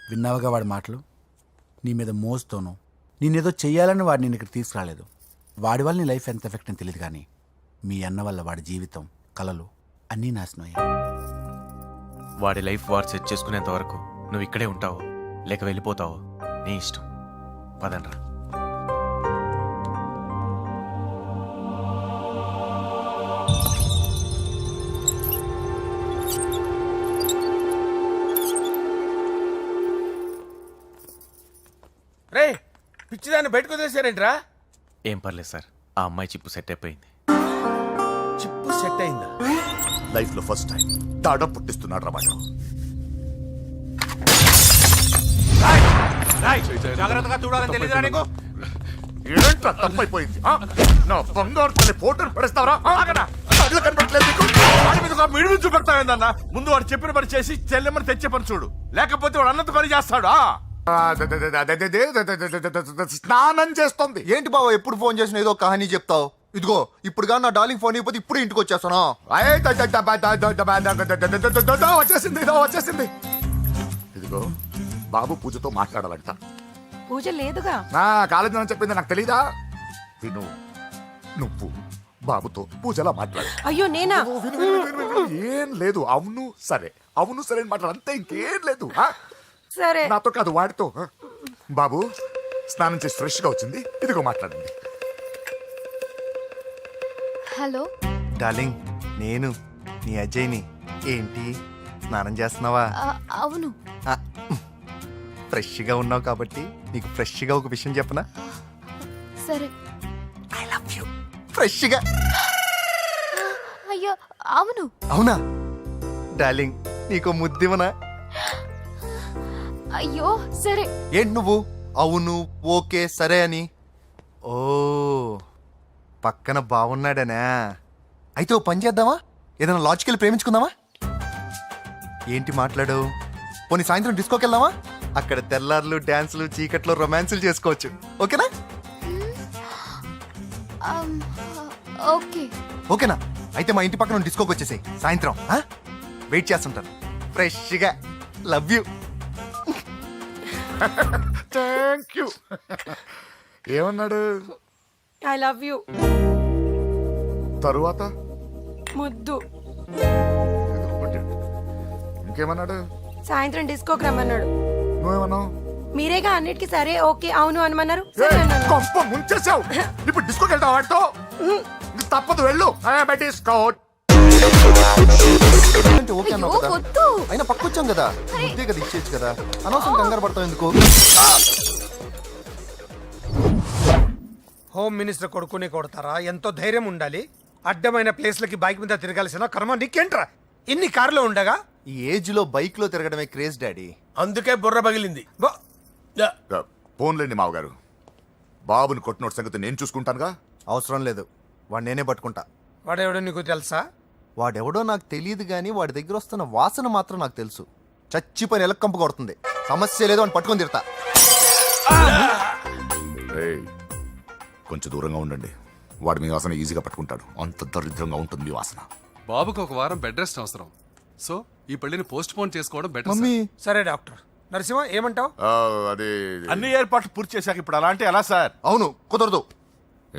విన్నావుగా వాడి మాటలు? నీ మీద మోస్తోనూ నేనేదో చెయ్యాలని వాడు నేను ఇక్కడ తీసుకురాలేదు. వాడి వల్ల నీ లైఫ్ ఎంత ఎఫెక్ట్ అని తెలియదు, కానీ మీ అన్న వల్ల వాడి జీవితం, కలలు అన్నీ నాశనం అయ్యాయి. వాడి లైఫ్ వాడు సెట్ చేసుకునేంత వరకు నువ్వు ఇక్కడే ఉంటావు, లేక వెళ్ళిపోతావు, నీ ఇష్టం. పదండ్రా. రే, పిచ్చిదాన్ని బయటకు వదిలేశారేంట్రా? ఏం పర్లేదు సార్, ఆ అమ్మాయి చిప్పు సెట్ అయిపోయింది. చిప్పు సెట్ అయిందా? లైఫ్ లో ఫస్ట్ టైం తాడ పుట్టిస్తున్నాడు రా వాడు. జాగ్రత్తగా చూడాలని తెలియదురా నీకు? ఏంట్రా తప్పైపోయింది? నా బంగారు తల్లి ఫోటోని పడేస్తావరా? కళ్ళు కనపడట్లేదు నీకు? వాడి మీద మిడిమి చూపెడతావేందన్నా? ముందు వాడు చెప్పిన పని చేసి చెల్లెమ్మని తెచ్చే పని చూడు, లేకపోతే వాడు అన్నంత పని చేస్తాడు. స్నానం చేస్తుంది. ఏంటి బావ ఎప్పుడు ఫోన్ చేసిన ఏదో కహానీ చెప్తావు? ఇదిగో ఇప్పుడు కానీ నా డార్లింగ్ ఫోన్ అయిపోతే ఇప్పుడు ఇంటికి వచ్చేస్తాను. వచ్చేసింది. ఇదిగో బాబు పూజతో మాట్లాడాలంట. పూజ లేదుగా. నా కాలేజీ అని చెప్పింది నాకు తెలీదా? విను, నువ్వు బాబుతో పూజలా మాట్లాడు. అయ్యో నేనా? ఏం లేదు. అవును సరే అని మాట్లాడు, అంతే, ఇంకేం లేదు. సరే, నాతో కాదు వాడితో. బాబు స్నానం చేసి ఫ్రెష్ గా వచ్చింది, ఇదిగో మాట్లాడండి. హలో డార్లింగ్, నేను నీ అజయ్ని. ఏంటి స్నానం చేస్తున్నావా? అవును. ఫ్రెష్గా ఉన్నావు కాబట్టి నీకు ఫ్రెష్గా ఒక విషయం చెప్పనా? సరే. I love you. ఫ్రెష్గా. అయ్యో అవును. అవునా డార్లింగ్, నీకు ముద్దివనా? అయ్యో సరే. ఏంటి నువ్వు అవును ఓకే సరే అని? ఓ, పక్కన బాగున్నాడనా? అయితే ఓ పని చేద్దామా? ఏదైనా లాజికల్ ప్రేమించుకుందామా? ఏంటి మాట్లాడు? పోనీ సాయంత్రం డిస్కోకి వెళ్దామా? అక్కడ తెల్లార్లు డాన్సులు, చీకట్లో రొమాన్సులు చేసుకోవచ్చు. ఓకేనా? ఓకే. ఓకేనా? అయితే మా ఇంటి పక్కన డిస్కోకి వచ్చేసాయి సాయంత్రం. వెయిట్ చేస్తుంటాను ఫ్రెష్గా. Love you. Thank you. ఏమన్నాడు? I love you. తరువాత ముద్దు. ఇంకేమన్నాడు? సాయంత్రం డిస్కోకి రమ్మన్నాడు. నువ్వేమన్నావు? మీరేగా అన్నిటికీ సరే ఓకే అవును అనమన్నారు. కొంప ముంచేసావు. ఇప్పుడు డిస్కోకి వెళ్తావు వాడితో? తప్పదు వెళ్ళు తీసుకో. అంటే ఓకే అన్నావు అయ్యో, కదా వద్దు. అయినా పక్కొచ్చాం కదా ముద్దే కదా ఇచ్చేయచ్చు కదా అనవసరం కంగారు పడతావు ఎందుకు హోమ్ మినిస్టర్ కొడుకుని కొడతారా? ఎంతో ధైర్యం ఉండాలి. అడ్డమైన ప్లేస్లకి బైక్ మీద తిరగాల్సిన కర్మ నీకేంట్రా? ఇన్ని కార్లో ఉండగా ఈ ఏజ్ లో బైక్ లో తిరగడమే క్రేజ్ డాడీ. అందుకే బుర్ర పగిలింది. ఫోన్లేండి మావగారు, బాబుని కొట్టినోటి సంగతి నేను చూసుకుంటానుగా. అవసరం లేదు, వాడు నేనే పట్టుకుంటా. వాడెవడో నీకు తెలుసా? వాడెవడో నాకు తెలియదు కానీ వాడి దగ్గర వస్తున్న వాసన మాత్రం నాకు తెలుసు. చచ్చిపోయిన ఎలక్కంపు కొడుతుంది. సమస్య లేదు అని పట్టుకొని తిడతా. ఏయ్, కొంచెం దూరంగా ఉండండి. వాడు మీ వాసన ఈజీగా పట్టుకుంటాడు. అంత దరిద్రంగా ఉంటుంది మీ వాసన. బాబుకి ఒక వారం బెడ్ రెస్ట్ అవసరం. సో ఈ పెళ్లిని పోస్ట్ పోన్ చేసుకోవడం బెటర్. మమ్మీ సరే డాక్టర్ నరసింహ ఏమంటావు? అదే అన్ని ఏర్పాట్లు పూర్తి చేశాక ఇప్పుడు అలా అంటే ఎలా సార్? అవును కుదరదు.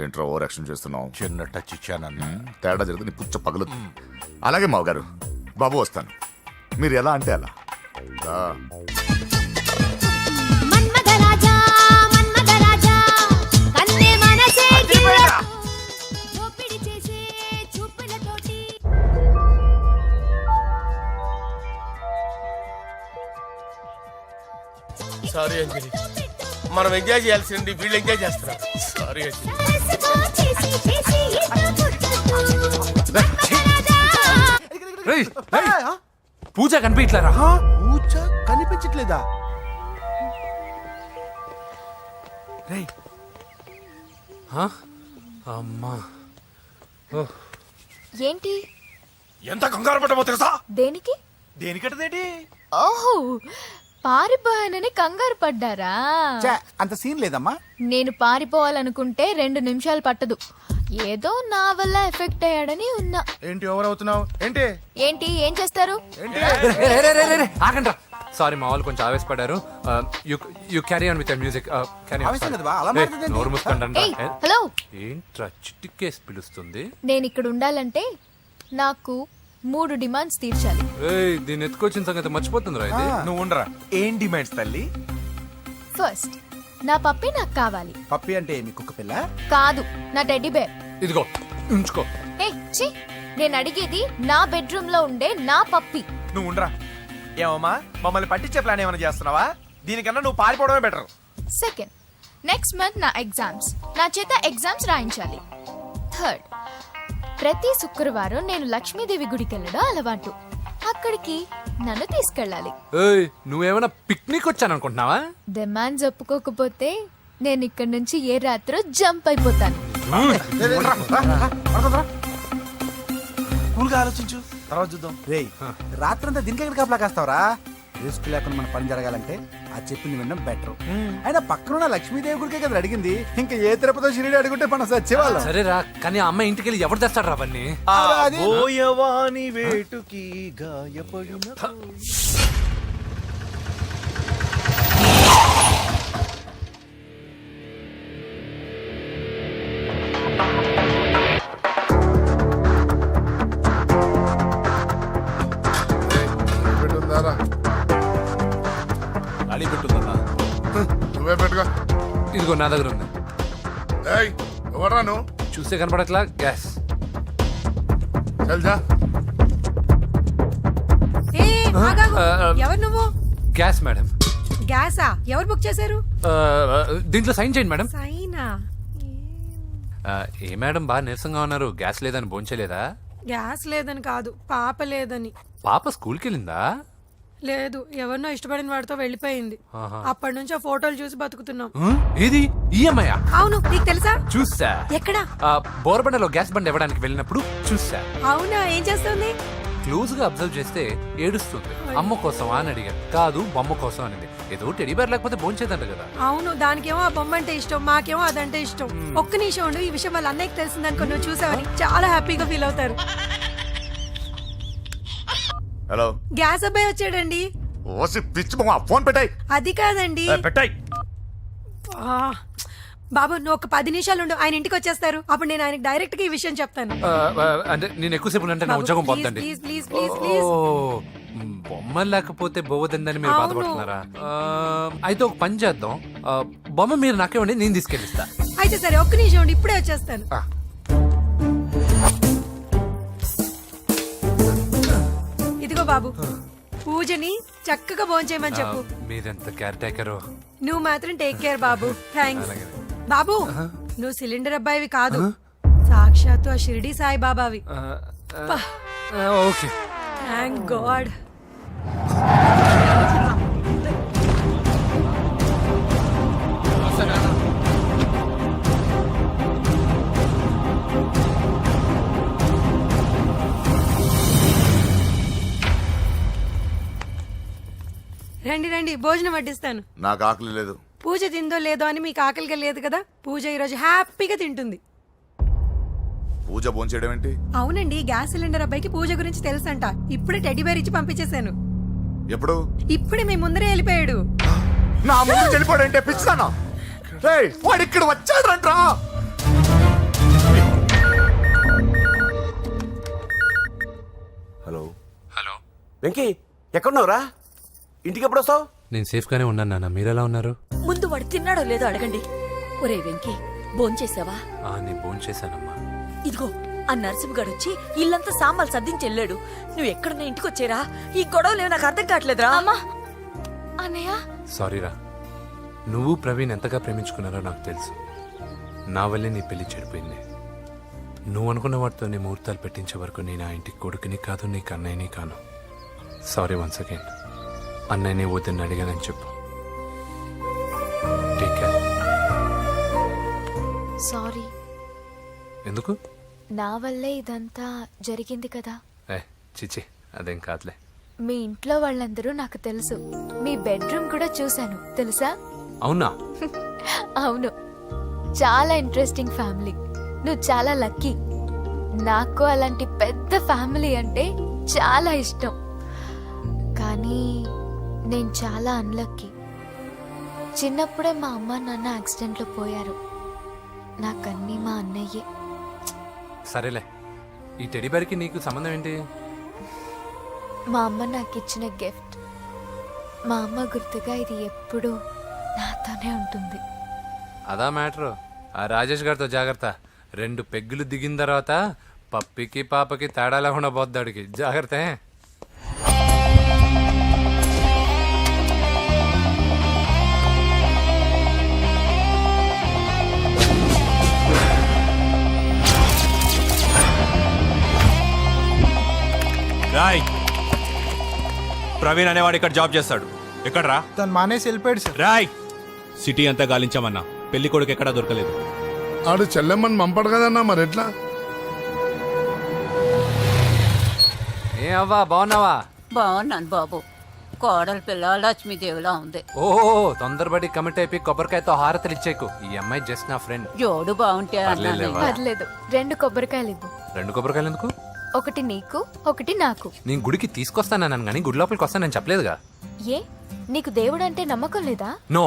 ఏంట్రా ఓవర్ యాక్షన్ చేస్తున్నావు? చిన్న టచ్ ఇచ్చానన్న. తేడా జరిగితే నీ పుచ్చ పగలు. అలాగే మావగారు, బాబు వస్తాను. మీరు ఎలా అంటే అలా. రా. మన్మథరాజా, మన్మథరాజా, కన్నే మనసే దోపిడి చేసే చూపులతోటి. సారీ అంజలి, మనం ఎంజాయ్ చేయాల్సింది వీళ్ళు ఎంజాయ్ చేస్తున్నారు. సారీ అంజలి. సరసగా చేసి చేసి ఏదో కొట్టొద్దు. పూజ కనిపించలేరా? పూజ కనిపించట్లేదా? రేయ్, అమ్మా ఏంటి? ఎంత కంగారు పడ్డమో తెలుసా? దేనికి? దేనికట్టదేటి? ఓహో, పారిపోయానని కంగారు పడ్డారా? ఛే, అంత సీన్ లేదమ్మా. నేను పారిపోవాలనుకుంటే 2 నిమిషాలు పట్టదు. ఏదో నా వల్ల ఎఫెక్ట్ అయ్యాడని ఉన్నా. ఏంటి ఓవర్ అవుతున్నావు? ఏంటి ఏంటి ఏం చేస్తారు? ఆగండ్రా. సారీ మా వాళ్ళు కొంచెం ఆవేశపడ్డారు. You carry on with music. ఆవేశం కదా బా, అలా మాట్లాడదండి. నోరు మూసుకోండి. ఏయ్, హలో, ఏంట్రా చిటికేసి పిలుస్తుంది? నేను ఇక్కడ ఉండాలంటే నాకు 3 డిమాండ్స్ తీర్చాలి. ఏయ్, దీన్ని ఎత్తుకొచ్చిన సంగతి మర్చిపోతుందిరా ఇది. నువ్వు ఉండరా. ఏం డిమాండ్స్ తల్లి? ఫస్ట్, నా పప్పి నాకు కావాలి. పప్పి అంటే మీ కుక్క పిల్ల? కాదు, నా టెడ్డీ బేర్. ఇదిగో ఉంచుకో. ఛీ, నేను అడిగేది నా బెడ్రూమ్ లో ఉండే నా పప్పి. నువ్వు ఉండరా. ఏమమ్మా, మమ్మల్ని పట్టించే ప్లాన్ ఏమైనా చేస్తున్నావా? దీనికన్నా నువ్వు పారిపోవడమే బెటర్. సెకండ్, నెక్స్ట్ మంత్ నా ఎగ్జామ్స్, నా చేత ఎగ్జామ్స్ రాయించాలి. థర్డ్, ప్రతి శుక్రవారం నేను లక్ష్మీదేవి గుడికి వెళ్ళడం అలవాటు. అక్కడికి నన్ను తీసుకెళ్ళాలి. ఏయ్, నువ్వేమైనా పిక్నిక్ వచ్చాననుకుంటున్నావా? డిమాండ్స్ ఒప్పుకోకపోతే నేను ఇక్కడి నుంచి ఏ రాత్రో జంప్ అయిపోతాను. కూల్గా ఆలోచించు, తర్వాత చూద్దాం. రేయ్, రాత్రంతా దీనికి ఎక్కడ కాపలా కాస్తావరా? రిస్క్ లేకుండా మన పని జరగాలంటే ఆ చెప్పింది వినడం బెటర్. అయినా పక్కన లక్ష్మీదేవి గుడికే కదా అడిగింది. ఇంకా ఏ తిరుపతి షిరిడి అడుగుంటే మనం సచ్చేవాళ్ళం. సరేరా, కానీ ఆ అమ్మాయి ఇంటికి వెళ్ళి ఎవరు తెస్తాడు అవన్నీ? బోయవాని వేటుకి గాయపడిన ఖాళీ పెట్టుందన్నా. నువ్వే పెట్టుకో. ఇదిగో నా దగ్గర ఉంది. ఏయ్, ఎవడ్రా నువ్వు? చూస్తే కనపడట్లా? గ్యాస్. చల్జా. ఎవరు నువ్వు? Gas madam. గ్యాసా? ఎవరు బుక్ చేశారు? దీంట్లో సైన్ చేయండి మేడం. సైనా? ఏ మేడం బాగా నీరసంగా ఉన్నారు? గ్యాస్ లేదని భోంచలేదా? గ్యాస్ లేదని కాదు, పాప లేదని. పాప స్కూల్కి వెళ్ళిందా? లేదు, ఎవరినో ఇష్టపడిన వాడితో వెళ్ళిపోయింది. అప్పటి నుంచి ఆ ఫోటోలు చూసి బతుకుతున్నాం. ఏది ఈఎంఐ? అవును, నీకు తెలుసా? చూసా. ఎక్కడా? బోర్బండలో గ్యాస్ బండ్ ఇవ్వడానికి వెళ్ళినప్పుడు చూసా. అవునా, ఏం చేస్తుంది? క్లోజ్ గా అబ్జర్వ్ చేస్తే ఏడుస్తుంది. అమ్మ కోసం అని అడిగాను. కాదు, బొమ్మ కోసం అనేది. ఏదో టెడీ బేర్ లేకపోతే భోంచేదంట కదా. అవును, దానికేమో ఆ బొమ్మ అంటే ఇష్టం, మాకేమో అదంటే ఇష్టం. ఒక్క నిమిషం ఉండు, ఈ విషయం వాళ్ళ అన్నయ్యకి తెలిసిందనుకో, నువ్వు చూసావని చాలా హ్యాపీగా ఫీల్ అవుతారు. హలో, గ్యాస్ అబ్బాయి వచ్చాడండి. ఓసి పిచ్చి బొమ్మ, ఫోన్ పెట్టాయి. అది కాదండి. పెట్టాయి. బాబు, నువ్వు ఒక 10 నిమిషాలు ఉండు, ఆయన ఇంటికి వచ్చేస్తారు. అప్పుడు నేను ఆయనకి డైరెక్ట్ గా ఈ విషయం చెప్తాను. అంటే నేను ఎక్కువసేపు అంటే నా ఉద్యోగం పోద్దండి. Please please please please. బొమ్మ లేకపోతే బోవదందని మీరు అవును. బాధపడుతున్నారా? అయితే ఒక పని చేద్దాం. బొమ్మ మీరు నాకేమండి, నేను తీసుకెళ్ళిస్తా. అయితే సరే, ఒక్క నిమిషం ఉండి ఇప్పుడే వచ్చేస్తాను. బాబు పూజని చక్కగా భోంచేయమని చెప్పు. మీరెంత కేర్ టేకరో. నువ్వు మాత్రం టేక్ కేర్ బాబు. థ్యాంక్స్ బాబు. నువ్వు సిలిండర్ అబ్బాయివి కాదు, సాక్షాత్తు ఆ షిరిడి సాయి బాబావి. ఓకే. Thank god. రండి రండి, భోజనం వడ్డిస్తాను. నాకు ఆకలి లేదు. పూజ తిందో లేదో అని మీకు ఆకలిగా లేదు కదా, పూజ ఈరోజు హ్యాపీగా తింటుంది. పూజ భోంచేయడం ఏంటి? అవునండి, గ్యాస్ సిలిండర్ అబ్బాయికి పూజ గురించి తెలుసంట. ఇప్పుడే టెడ్డీ బేర్ ఇచ్చి పంపించేశాను. ఎప్పుడు? ఇప్పుడే మీ ముందరే వెళ్ళిపోయాడు. నా ముందు వెళ్ళిపోయాడంటే పిచ్చిదానా? వాడు ఇక్కడ వచ్చాడంట్రా. హలో హలో వెంకీ, ఎక్కడున్నావురా? ఇంటికి ఎప్పుడు వస్తావు? నేను సేఫ్ గానే ఉన్నాను నాన్న. మీరెలా ఉన్నారు? ముందు వాడు తిన్నాడో లేదో అడగండి. ఒరే వెంకీ, భోంచేసావా? నేను ఫోన్ చేశానమ్మా. ఇదిగో ఆ నరసింహగాడు వచ్చి ఇల్లంతా సామాన్లు సర్దించి వెళ్ళాడు. నువ్వు ఎక్కడున్నా ఇంటికి వచ్చేరా. ఈ గొడవలేవు నాకు అర్థం కావట్లేదురా. అమ్మా అన్నయ్య, సారీరా. నువ్వు ప్రవీణ్ ఎంతగా ప్రేమించుకున్నారో నాకు తెలుసు. నా వల్లే నీ పెళ్లి చెడిపోయింది. నువ్వు అనుకున్న వాటితో నీ ముహూర్తాలు పెట్టించే వరకు నేను ఆ ఇంటికి కొడుకుని కాదు, నీకు అన్నయ్యని కాను. Sorry once again. అన్నయ్యని వద్దని అడిగానని చెప్పు. Take care. సారీ. ఎందుకు? నా వల్లే ఇదంతా జరిగింది కదా. చిచి, అదేం కాదులే. మీ ఇంట్లో వాళ్ళందరూ నాకు తెలుసు. మీ బెడ్రూమ్ కూడా చూశాను, తెలుసా? అవునా? అవును, చాలా ఇంట్రెస్టింగ్ ఫ్యామిలీ. నువ్వు చాలా లక్కీ. నాకు అలాంటి పెద్ద ఫ్యామిలీ అంటే చాలా ఇష్టం. కానీ నేను చాలా అన్లక్కీ. చిన్నప్పుడే మా అమ్మ నాన్న యాక్సిడెంట్లో పోయారు. నాకన్నీ మా అన్నయ్యే. సరేలే, ఈ టెడీబేర్కి నీకు సంబంధం ఏంటి? మా అమ్మ నాకు ఇచ్చిన గిఫ్ట్. మా అమ్మ గుర్తుగా ఇది ఎప్పుడూ నాతోనే ఉంటుంది. అదా మ్యాటరు. ఆ రాజేష్ గారితో జాగ్రత్త. 2 పెగ్గులు దిగిన తర్వాత పప్పికి పాపకి తేడా లేకుండా పోద్దాడికి. జాగ్రత్త. రాయ్, ప్రవీణ్ అనేవాడు ఇక్కడ జాబ్ చేస్తాడు. ఎక్కడ్రా? తను మానేసి వెళ్ళిపోయాడు సార్. రాయ్, సిటీ అంతా గాలించామన్నా, పెళ్లి కొడుకు ఎక్కడా దొరకలేదు. ఆడు చెల్లెమ్మని పంపడు కదన్నా, మరి ఎట్లా? ఏ అవ్వా, బాగున్నావా? బాగున్నాను బాబు. కోడలి పిల్ల లక్ష్మీదేవిలా ఉంది. ఓహో, తొందరపడి కమిట్ అయిపోయి కొబ్బరికాయతో హారతలు ఇచ్చేకు. ఈ అమ్మాయి జస్ట్ నా ఫ్రెండ్. జోడు బాగుంటే పర్లేదులేవా? పర్లేదు, 2 కొబ్బరికాయలు ఇవ్వు. 2 కొబ్బరికాయలు ఎందుకు? ఒకటి నీకు, ఒకటి నాకు. నేను గుడికి తీసుకొస్తానన్నాను కానీ గుడి లోపలికి వస్తానని చెప్పలేదుగా. ఏ, నీకు దేవుడు అంటే నమ్మకం లేదా? నో,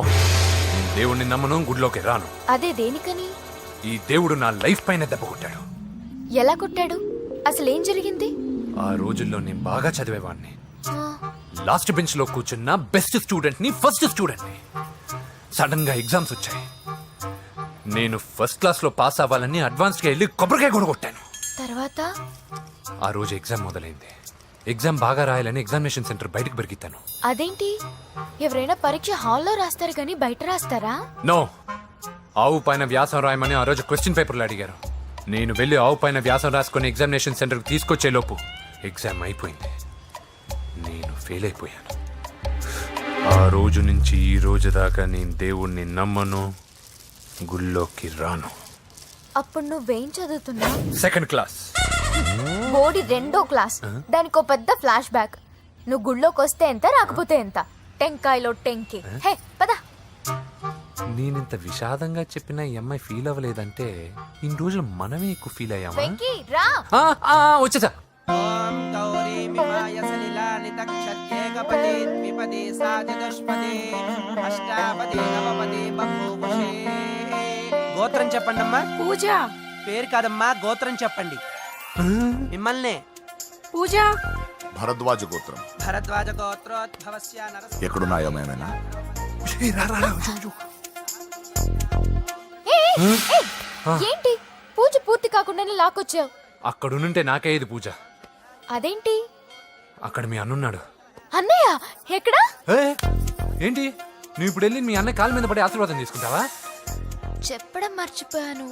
నేను దేవుడిని నమ్మను, గుడిలోకి రాను. అదే దేనికని? ఈ దేవుడు నా లైఫ్ పైన దెబ్బ కొట్టాడు. ఎలా కొట్టాడు? అసలేం జరిగింది? ఆ రోజుల్లో నేను బాగా చదివేవాడిని. ఆ, లాస్ట్ బెంచ్ లో కూర్చున్న బెస్ట్ స్టూడెంట్ ని, ఫస్ట్ స్టూడెంట్ ని. సడన్ గా ఎగ్జామ్స్ వచ్చాయి. నేను ఫస్ట్ క్లాస్ లో పాస్ అవ్వాలని అడ్వాన్స్ గా వెళ్ళి కొబ్బరికాయ కూడా కొట్టాను. తర్వాత? ఆ రోజు ఎగ్జామ్ మొదలైంది. ఎగ్జామ్ బాగా రాయాలని ఎగ్జామినేషన్ సెంటర్ బయటకు పెరిగితాను. అదేంటి, ఎవరైనా పరీక్ష హాల్లో రాస్తారు కానీ బయట రాస్తారా? నో, ఆవు పైన వ్యాసం రాయమని ఆ రోజు క్వశ్చన్ పేపర్లు అడిగారు. నేను వెళ్ళి ఆవు పైన వ్యాసం రాసుకొని ఎగ్జామినేషన్ సెంటర్కి తీసుకొచ్చే లోపు ఎగ్జామ్ అయిపోయింది. నేను ఫెయిల్ అయిపోయాను. ఆ రోజు నుంచి ఈ రోజు దాకా నేను దేవుణ్ణి నమ్మను, గుళ్ళోకి రాను. అప్పుడు నువ్వేం చదువుతున్నావు? 2nd class. బోడి 2వ క్లాస్. దానికో పెద్ద ఫ్లాష్ బ్యాక్. నువ్వు గుళ్ళోకి వస్తే ఎంత, రాకపోతే ఎంత. టెంకాయలో టెంకి. హే పద. నేనింత విషాదంగా చెప్పిన ఈ అమ్మాయి ఫీల్ అవ్వలేదంటే ఇన్ని రోజులు మనమే ఎక్కువ ఫీల్ అయ్యామా? వెంకీ రా. వచ్చేసా. గోత్రం చెప్పండి అమ్మా. పూజ. పేరు కాదమ్మా, గోత్రం చెప్పండి. మిమ్మల్నే. పూజ. భరద్వాజ గోత్రం. భరద్వాజ గోత్రోద్భవస్య నరసింహ. ఎక్కడున్నాయో మేమైనా? ఏంటి పూజ పూర్తి కాకుండానే లాక్కొచ్చావు? అక్కడుంటే నాకే ఇది పూజ. అదేంటి? అక్కడ మీ అన్నున్నాడు. అన్నయ్య ఎక్కడా? ఏంటి నువ్వు ఇప్పుడు వెళ్ళి మీ అన్నయ్య కాలు మీద పడి ఆశీర్వాదం తీసుకుంటావా? చెప్పడం మర్చిపోయాను.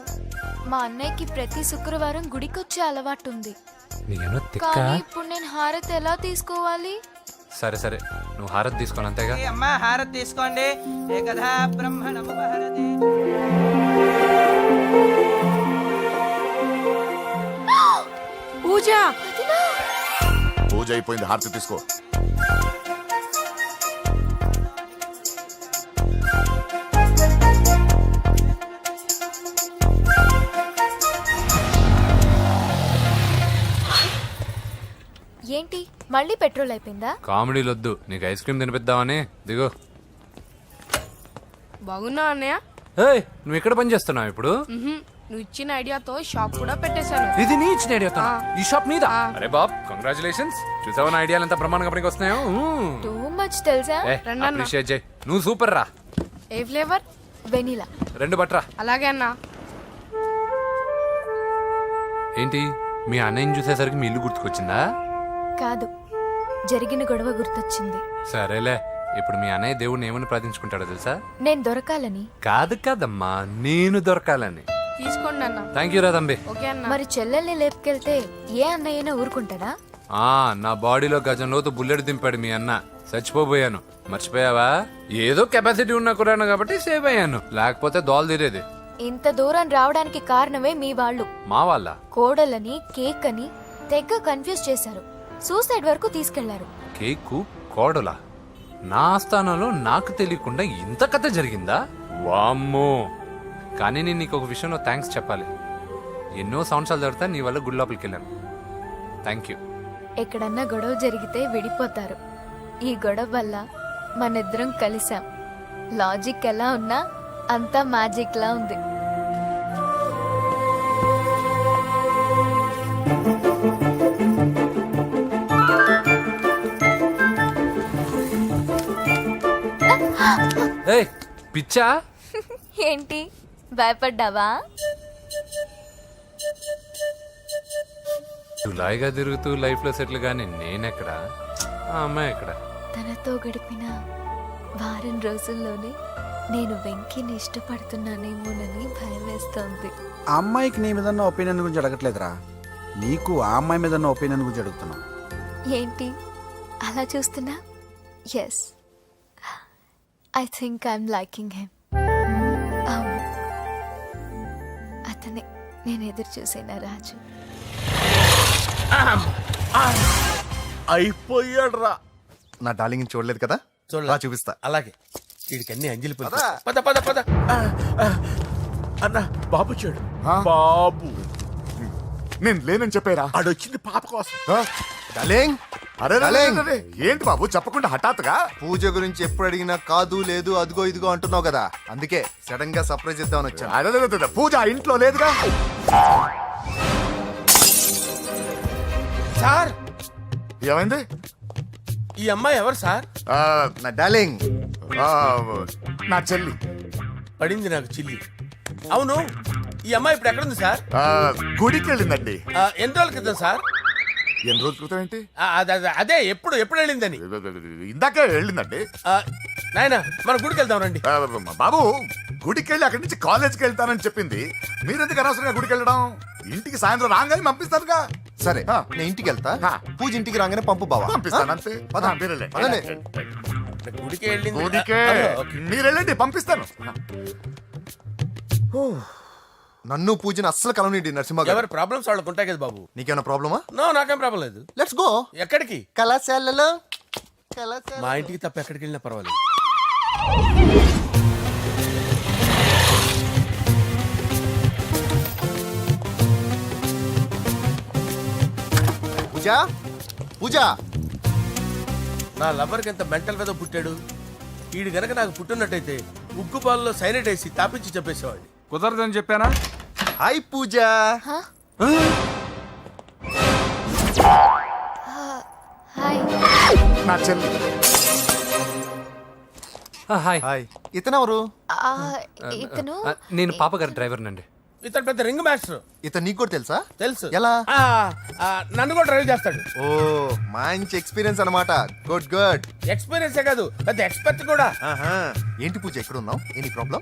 మా అన్నయ్యకి ప్రతి శుక్రవారం గుడికొచ్చే అలవాటు ఉంది. నీకేమో తిక్క. కానీ ఇప్పుడు నేను హారతి ఎలా తీసుకోవాలి? సరే సరే నువ్వు హారతి తీసుకోను అంతేగా. అమ్మా హారతి తీసుకోండి. ఏకదా బ్రహ్మణము హారతి. పూజ పూజ అయిపోయింది, హారతి తీసుకో. ఏంటి మళ్ళీ పెట్రోల్ అయిపోయిందా? కామెడీలు వద్దు, నీకు ఐస్ క్రీమ్ తినిపిద్దామని. దిగో. బాగున్నా అన్నయ్య? ఏయ్ నువ్వు ఎక్కడ పని చేస్తున్నావు ఇప్పుడు? నువ్వు ఇచ్చిన ఐడియాతో షాప్ కూడా పెట్టేశాను. ఇది నీ ఇచ్చిన ఐడియా? ఈ షాప్ నీదా? అరే బాబ్ కంగ్రాచులేషన్స్. చూసావా నా ఐడియాలు ఎంత బ్రహ్మాండంగా పనికి వస్తున్నాయో. టూ మచ్ తెలుసా? అప్రిషియేట్ చేయి. నువ్వు సూపర్ రా. ఏ ఫ్లేవర్? వెనీలా. 2 బట్రా. అలాగే అన్నా. ఏంటి మీ అన్నయ్యని చూసేసరికి మీ ఇల్లు గుర్తుకొచ్చిందా? కాదు, జరిగిన గొడవ గుర్తొచ్చింది. సరేలే, ఇప్పుడు మీ అన్నయ్య దేవుడిని ఏమని ప్రార్థించుకుంటాడో తెలుసా? నేను దొరకాలని. కాదు కాదమ్మా, నేను దొరకాలని. తీసుకోండి అన్న. థ్యాంక్ యూ రా తంబి. ఓకే అన్న. మరి చెల్లెల్ని లేపుకెళ్తే ఏ అన్నయ్యనా ఊరుకుంటాడా? నా బాడీలో గజం లోతు బుల్లెట్ దింపాడు మీ అన్న. చచ్చిపోయాను. మర్చిపోయావా? ఏదో కెపాసిటీ ఉన్న కురాను కాబట్టి సేవ్ అయ్యాను, లేకపోతే దోలు తీరేది. ఇంత దూరం రావడానికి కారణమే మీ వాళ్ళు. మా వాళ్ళ కోడలని కేక్ అని తెగ కన్ఫ్యూజ్ చేశారు. సూసైడ్ వరకు తీసుకెళ్లారు. కేకు కోడలా? నా స్థానంలో నాకు తెలియకుండా ఇంత కథ జరిగిందా? వామ్మో. కానీ నేను నీకు ఒక విషయంలో థ్యాంక్స్ చెప్పాలి. ఎన్నో సంవత్సరాలు తర్వాత నీ వల్ల గుడి లోపలికి వెళ్ళాను. Thank you. ఎక్కడన్నా గొడవ జరిగితే విడిపోతారు. ఈ గొడవ వల్ల మనిద్దరం కలిసాం. లాజిక్ ఎలా ఉన్నా అంతా మ్యాజిక్ లా ఉంది. ఏయ్ పిచ్చా? ఏంటి భయపడ్డావా? జులాయిగా తిరుగుతూ లైఫ్ లో సెటిల్ గాని నేనెక్కడా, ఆ అమ్మాయి ఎక్కడ? తనతో గడిపిన వారం రోజుల్లోనే నేను వెంకిని ఇష్టపడుతున్నానేమోనని భయం వేస్తోంది. ఆ అమ్మాయికి నీ మీద ఉన్న ఒపీనియన్ గురించి అడగట్లేదురా, నీకు ఆ అమ్మాయి మీద ఉన్న ఒపీనియన్ గురించి అడుగుతున్నావు. ఏంటి అలా చూస్తున్నా? Yes, I think I'm liking him. అవును, అతనే నేను ఎదురు చూసిన రాజు. అయిపోయాడు రా. నా డార్లింగ్ చూడలేదు కదా, రా చూపిస్తా. అలాగే. వీడికి అన్ని అంజలి పువ్వులు. పద పద పద. అన్న బాబు వచ్చాడు. బాబు నేను లేనని చెప్పారా? ఆడొచ్చింది పాప కోసం. డార్లింగ్, అరే డార్లింగ్. ఏంటి బాబు చెప్పకుండా హఠాత్తుగా? పూజ గురించి ఎప్పుడు అడిగినా కాదు లేదు అదిగో ఇదిగో అంటున్నావు కదా, అందుకే సడన్ గా సర్ప్రైజ్ ఇద్దామని వచ్చాను. అదే పూజ ఇంట్లో లేదుగా. సార్, ఏమైంది? ఈ అమ్మాయి ఎవరు సార్? నా డార్లింగ్, ఆ, నా చెల్లి. పడింది నాకు చిల్లి. అవును, ఈ అమ్మాయి ఇప్పుడు ఎక్కడుంది సార్? గుడికి వెళ్ళిందండి. ఎన్ని రోజుల క్రితం సార్? ఎన్ని రోజుల క్రితం ఏంటి? అదే ఎప్పుడు ఎప్పుడు వెళ్ళిందని. ఇందాకే వెళ్ళిందండి. నాయన మన గుడికి వెళ్దాం రండి. బాబు గుడికి వెళ్ళి అక్కడి నుంచి కాలేజ్కి వెళ్తానని చెప్పింది. మీరెందుకు అనవసరంగా గుడికి వెళ్ళడం? ఇంటికి సాయంత్రం రాగానే పంపిస్తానుగా. సరే నేను ఇంటికి వెళ్తా, పూజ ఇంటికి రాగానే పంపు బావా. పంపిస్తాను అంతే. గుడికి వెళ్ళింది. గుడికే మీరు వెళ్ళండి, పంపిస్తాను. నన్ను పూజని అస్సలు కలవనీయండి నరసింహ గారు. ఎవరి ప్రాబ్లమ్స్ వాళ్ళకు ఉంటాయి కదా బాబు. నీకేమైనా ప్రాబ్లమా? నో, నాకేం ప్రాబ్లం లేదు. Let's go. ఎక్కడికి? కళాశాలలో. మా ఇంటికి తప్ప ఎక్కడికి వెళ్ళినా పర్వాలేదు. పూజ, పూజ. నా లవర్కి ఎంత మెంటల్ మీద పుట్టాడు. వీడు గనక నాకు పుట్టినట్టయితే ఉగ్గు పాలలో సైనట్ వేసి తాపించి చెప్పేసేవాడిని. కుదరదని చెప్పానా? హాయ్ పూజ. హాయ్. నా చెల్లి. హాయ్. హాయ్. ఇతనెవరు? ఇతను నేను పాప గారి డ్రైవర్ నండి. ఇతను పెద్ద రింగ్ మాస్టర్. ఇతను నీకు కూడా తెలుసా? తెలుసు. ఎలా? నన్ను కూడా డ్రైవ్ చేస్తాడు. ఓ మంచి ఎక్స్పీరియన్స్ అన్నమాట. Good good. ఎక్స్పీరియన్సే కాదు, పెద్ద ఎక్స్పర్ట్ కూడా. ఏంటి పూజ ఎక్కడ ఉన్నావు? Any problem?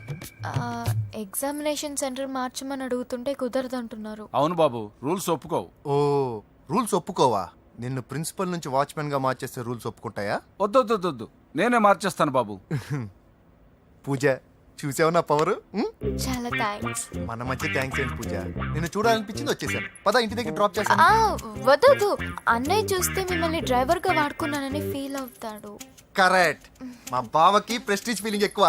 ఎగ్జామినేషన్ సెంటర్ మార్చమని అడుగుతుంటే కుదరదంటున్నారు. అవును బాబు, రూల్స్ ఒప్పుకోవు. ఓ రూల్స్ ఒప్పుకోవా? నిన్ను ప్రిన్సిపల్ నుంచి వాచ్మెన్ గా మార్చేస్తే రూల్స్ ఒప్పుకుంటాయా? వద్దు, నేనే మార్చేస్తాను బాబు. పూజ చూసావు నా పవర్? చాలా థ్యాంక్స్. మన మధ్య థ్యాంక్స్ ఏంటి పూజ, నిన్ను చూడాలనిపించింది వచ్చేసాను. పద ఇంటి దగ్గర డ్రాప్ చేస్తాను. వద్దు, అన్నయ్య చూస్తే మిమ్మల్ని డ్రైవర్ గా వాడుకున్నానని ఫీల్ అవుతాడు. కరెక్ట్. మా బావకి ప్రెస్టీజ్ ఫీలింగ్ ఎక్కువ.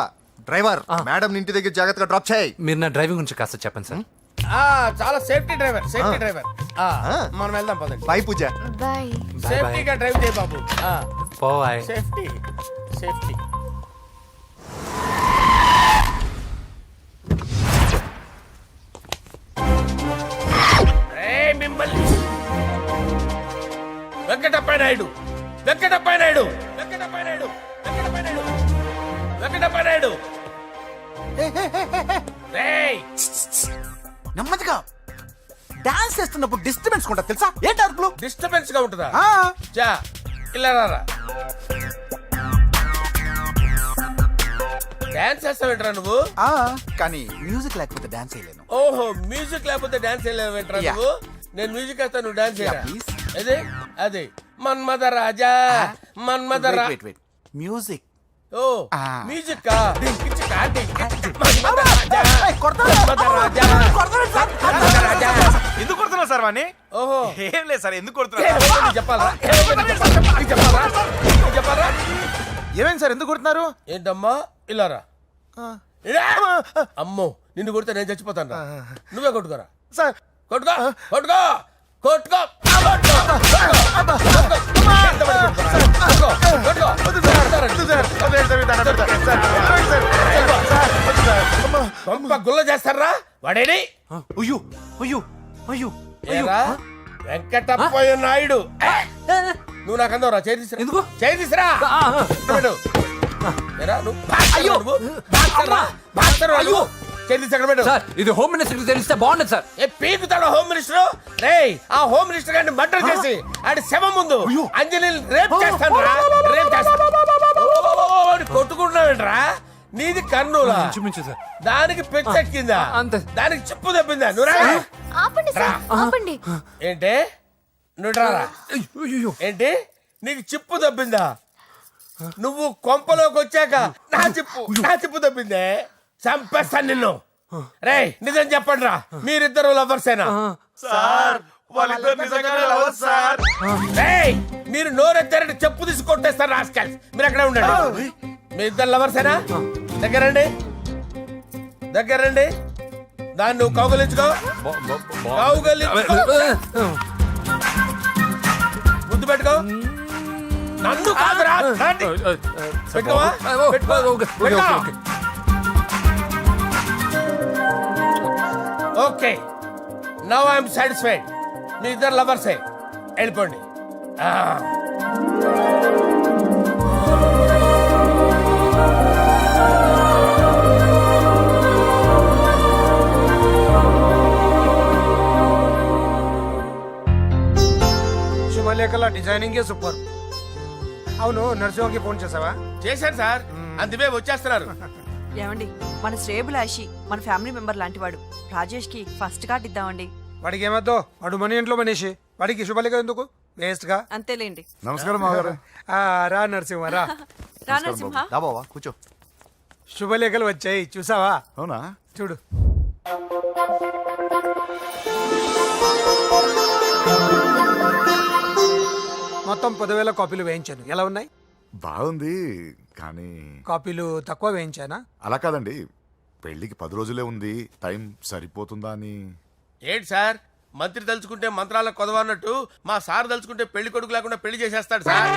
డ్రైవర్ మేడం ఇంటి దగ్గర జాగ్రత్తగా డ్రాప్ చేయి. మీరు నా డ్రైవింగ్ గురించి కాస్త చెప్పండి సార్. చాలా సేఫ్టీ డ్రైవర్. మనం వెళ్దాం పదండి. బాయ్ పూజ. బాయ్. సేఫ్టీగా డ్రైవ్ చేయ బాబు. పోవాయ్. సేఫ్టీ. మిమ్మల్ని వెంకటప్ప నాయుడు. నెమ్మదిగా డాన్స్ చేస్తున్నప్పుడు డిస్టర్బెన్స్ ఉంటా తెలుసా? ఏంటి అరుపులు? డిస్టర్బెన్స్ గా ఉంటుందా? చా ఇలా రారా. డాన్స్ చేస్తావేంట్రా నువ్వు? కానీ మ్యూజిక్ లేకపోతే డాన్స్ చేయలేను. ఓహో, మ్యూజిక్ లేకపోతే డాన్స్ చేయలేవేంట్రా నువ్వు? నేను మ్యూజిక్ వేస్తాను, నువ్వు డాన్స్ చేయరా? అదే మన్మద రాజా. మ్యూజిక్. ఓ మ్యూజిక్ ఎందుకు కొడుతున్నావు సార్ వాణ్ణి? ఓహో ఏం లేదు సార్, ఎందుకు కొడుతున్నారు? చెప్పాలా? ఏమైంది సార్, ఎందుకు కొడుతున్నారు? ఏంటమ్మా ఇలారా. అమ్మో, నిన్ను కొడితే నేను చచ్చిపోతాను. నువ్వే కొట్టుకోరా సార్. కొట్టుకో. గుల్ల చేస్తారా వాడేని? వెంకటప్పయ్య నాయుడు. నువ్వు నాకు అందవరా? చేతిసిరా. ఇది హోమ్ మినిస్టర్ తెలిస్తే బాగుండదు సార్. పీకుతాడు home minister. రేయ్, ఆ హోమ్ మినిస్టర్ గారిని మర్డర్ చేసి ఆడి శవం ముందు అంజలి రేప్ చేస్తాను. కొట్టుకుంటున్నావేంట్రా? నీది కర్నూలా? దానికి పెచ్చెక్కిందా? దానికి చెప్పు తప్పిందా? ఆపండి. ఏంటి నువ్వు రారా? ఏంటి నీకు చిప్పు తప్పిందా? నువ్వు కొంపలోకి వచ్చాక నా చిప్పు తప్పిందే. చంపేస్తాను నిన్ను. రేయ్, నిజం చెప్పండి రా, మీరిద్దరు లవర్సేనా? రేయ్, మీరు నోరెత్తారంటే చెప్పు తీసి కొట్టేస్తారు రాస్కల్స్. మీరు ఎక్కడ ఉండండి. మీ ఇద్దరు లవర్సేనా? దగ్గరండి. దాన్ని నువ్వు కౌగలించుకో. ముద్దు పెట్టుకో. నన్ను కాదురా. పెట్టుకోవా? Okay, now I'm satisfied. మీ ఇద్దరు లవర్సే, వెళ్ళిపోండి. శుభలేఖల డిజైనింగ్ సూపర్. అవును, నర్సింహకి ఫోన్ చేసావా? చేశాను సార్, అందువే వచ్చేస్తున్నారు. ఏమండి, మన శ్రేయబులాషి మన ఫ్యామిలీ మెంబర్ లాంటివాడు. రాజేష్ కి ఫస్ట్ కార్డ్ ఇద్దామండి. వాడికి ఏమద్దో, వాడు మన ఇంట్లో మనిషి. వాడికి శుభలేఖ ఎందుకు? వేస్ట్ గా. అంతేలేండి. నమస్కారం మామగారు. రా నరసింహ రా. రా నరసింహ. బావా కూర్చో. శుభలేఖలు వచ్చాయి, చూసావా? అవునా? చూడు. మొత్తం 10,000 కాపీలు వేయించాను. ఎలా ఉన్నాయి? బాగుంది, కానీ కాపీలు తక్కువ వేయించానా? అలా కాదండి, పెళ్లికి 10 రోజులే ఉంది, టైం సరిపోతుందా అని. ఏంటి సార్, మంత్రి తలుచుకుంటే మంత్రాలకు కొదవన్నట్టు మా సార్ తలుచుకుంటే పెళ్లి కొడుకు లేకుండా పెళ్లి చేసేస్తాడు సార్.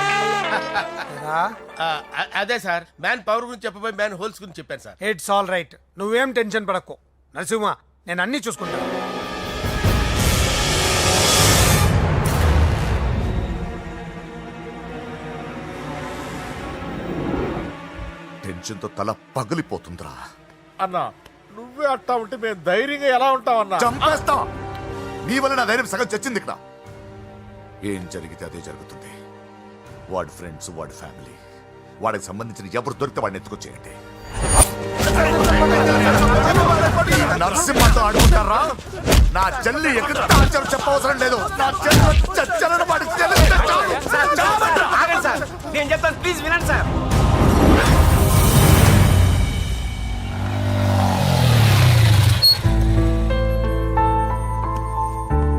అదే సార్, మ్యాన్ పవర్ గురించి చెప్పబోయి మ్యాన్ హోల్స్ గురించి చెప్పాను సార్. ఇట్స్ ఆల్ రైట్, నువ్వేం టెన్షన్ పడకు నరసింహ, నేను అన్ని చూసుకుంటాను. టెన్షన్తో తల పగిలిపోతుందిరా. అన్నా, నువ్వే అట్టా ఉంటే మేము ధైర్యంగా ఎలా ఉంటామన్నా? చంపేస్తా. నీ వల్ల నా ధైర్యం సగం చచ్చింది ఇక్కడ. ఏం జరిగితే అదే జరుగుతుంది. వాడి ఫ్రెండ్స్, వాడి ఫ్యామిలీ, వాడికి సంబంధించిన ఎవరు దొరికితే వాడిని ఎత్తుకొచ్చేయండి. నరసింహతో ఆడుకుంటారా? నా చెల్లి ఎక్కడ టార్చర్ చెప్పవసరం లేదు. నా చెల్లి చచ్చలను వాడి నేను చెప్తాను, ప్లీజ్ వినండి sir.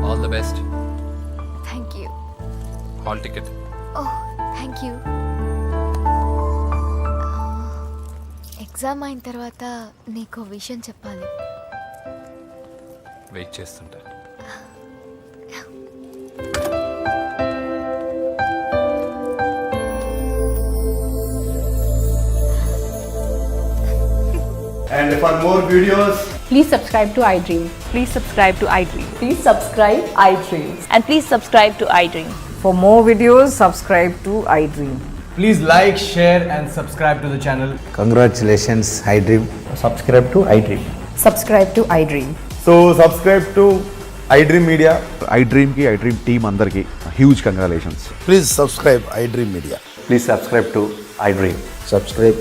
All the best. Thank you. Hall ticket. Oh thank you. Exam అయిన తర్వాత నీకు విషయం చెప్పాలి. వెయిట్ చేస్తుంటా. And for more videos, Please subscribe to iDream. Please subscribe to iDream. Please subscribe iDream. And please subscribe to iDream. For more videos, subscribe to iDream. please like, share and subscribe to the channel. Congratulations, iDream. Subscribe to iDream. Subscribe to iDream. So subscribe to iDream Media. iDream ki iDream team andarki huge congratulations. Please subscribe iDream Media. Please subscribe to iDream. Subscribe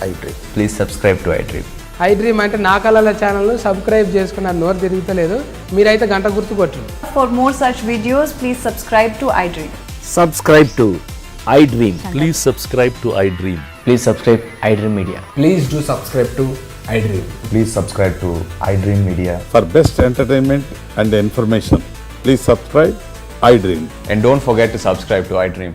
iDream. Please subscribe to iDream. iDream అంటే నా కళల ఛానల్ సబ్స్క్రైబ్ చేసుకున్న నోరు తిరుగుతలేదు. మీరైతే గంట గుర్తు కొట్టండి. For more such videos, please subscribe to iDream. Subscribe to iDream. Please subscribe to iDream. Please subscribe iDream Media. Please do subscribe to iDream. Please subscribe to iDream Media. For best entertainment and information, please subscribe iDream. And don't forget to subscribe to iDream.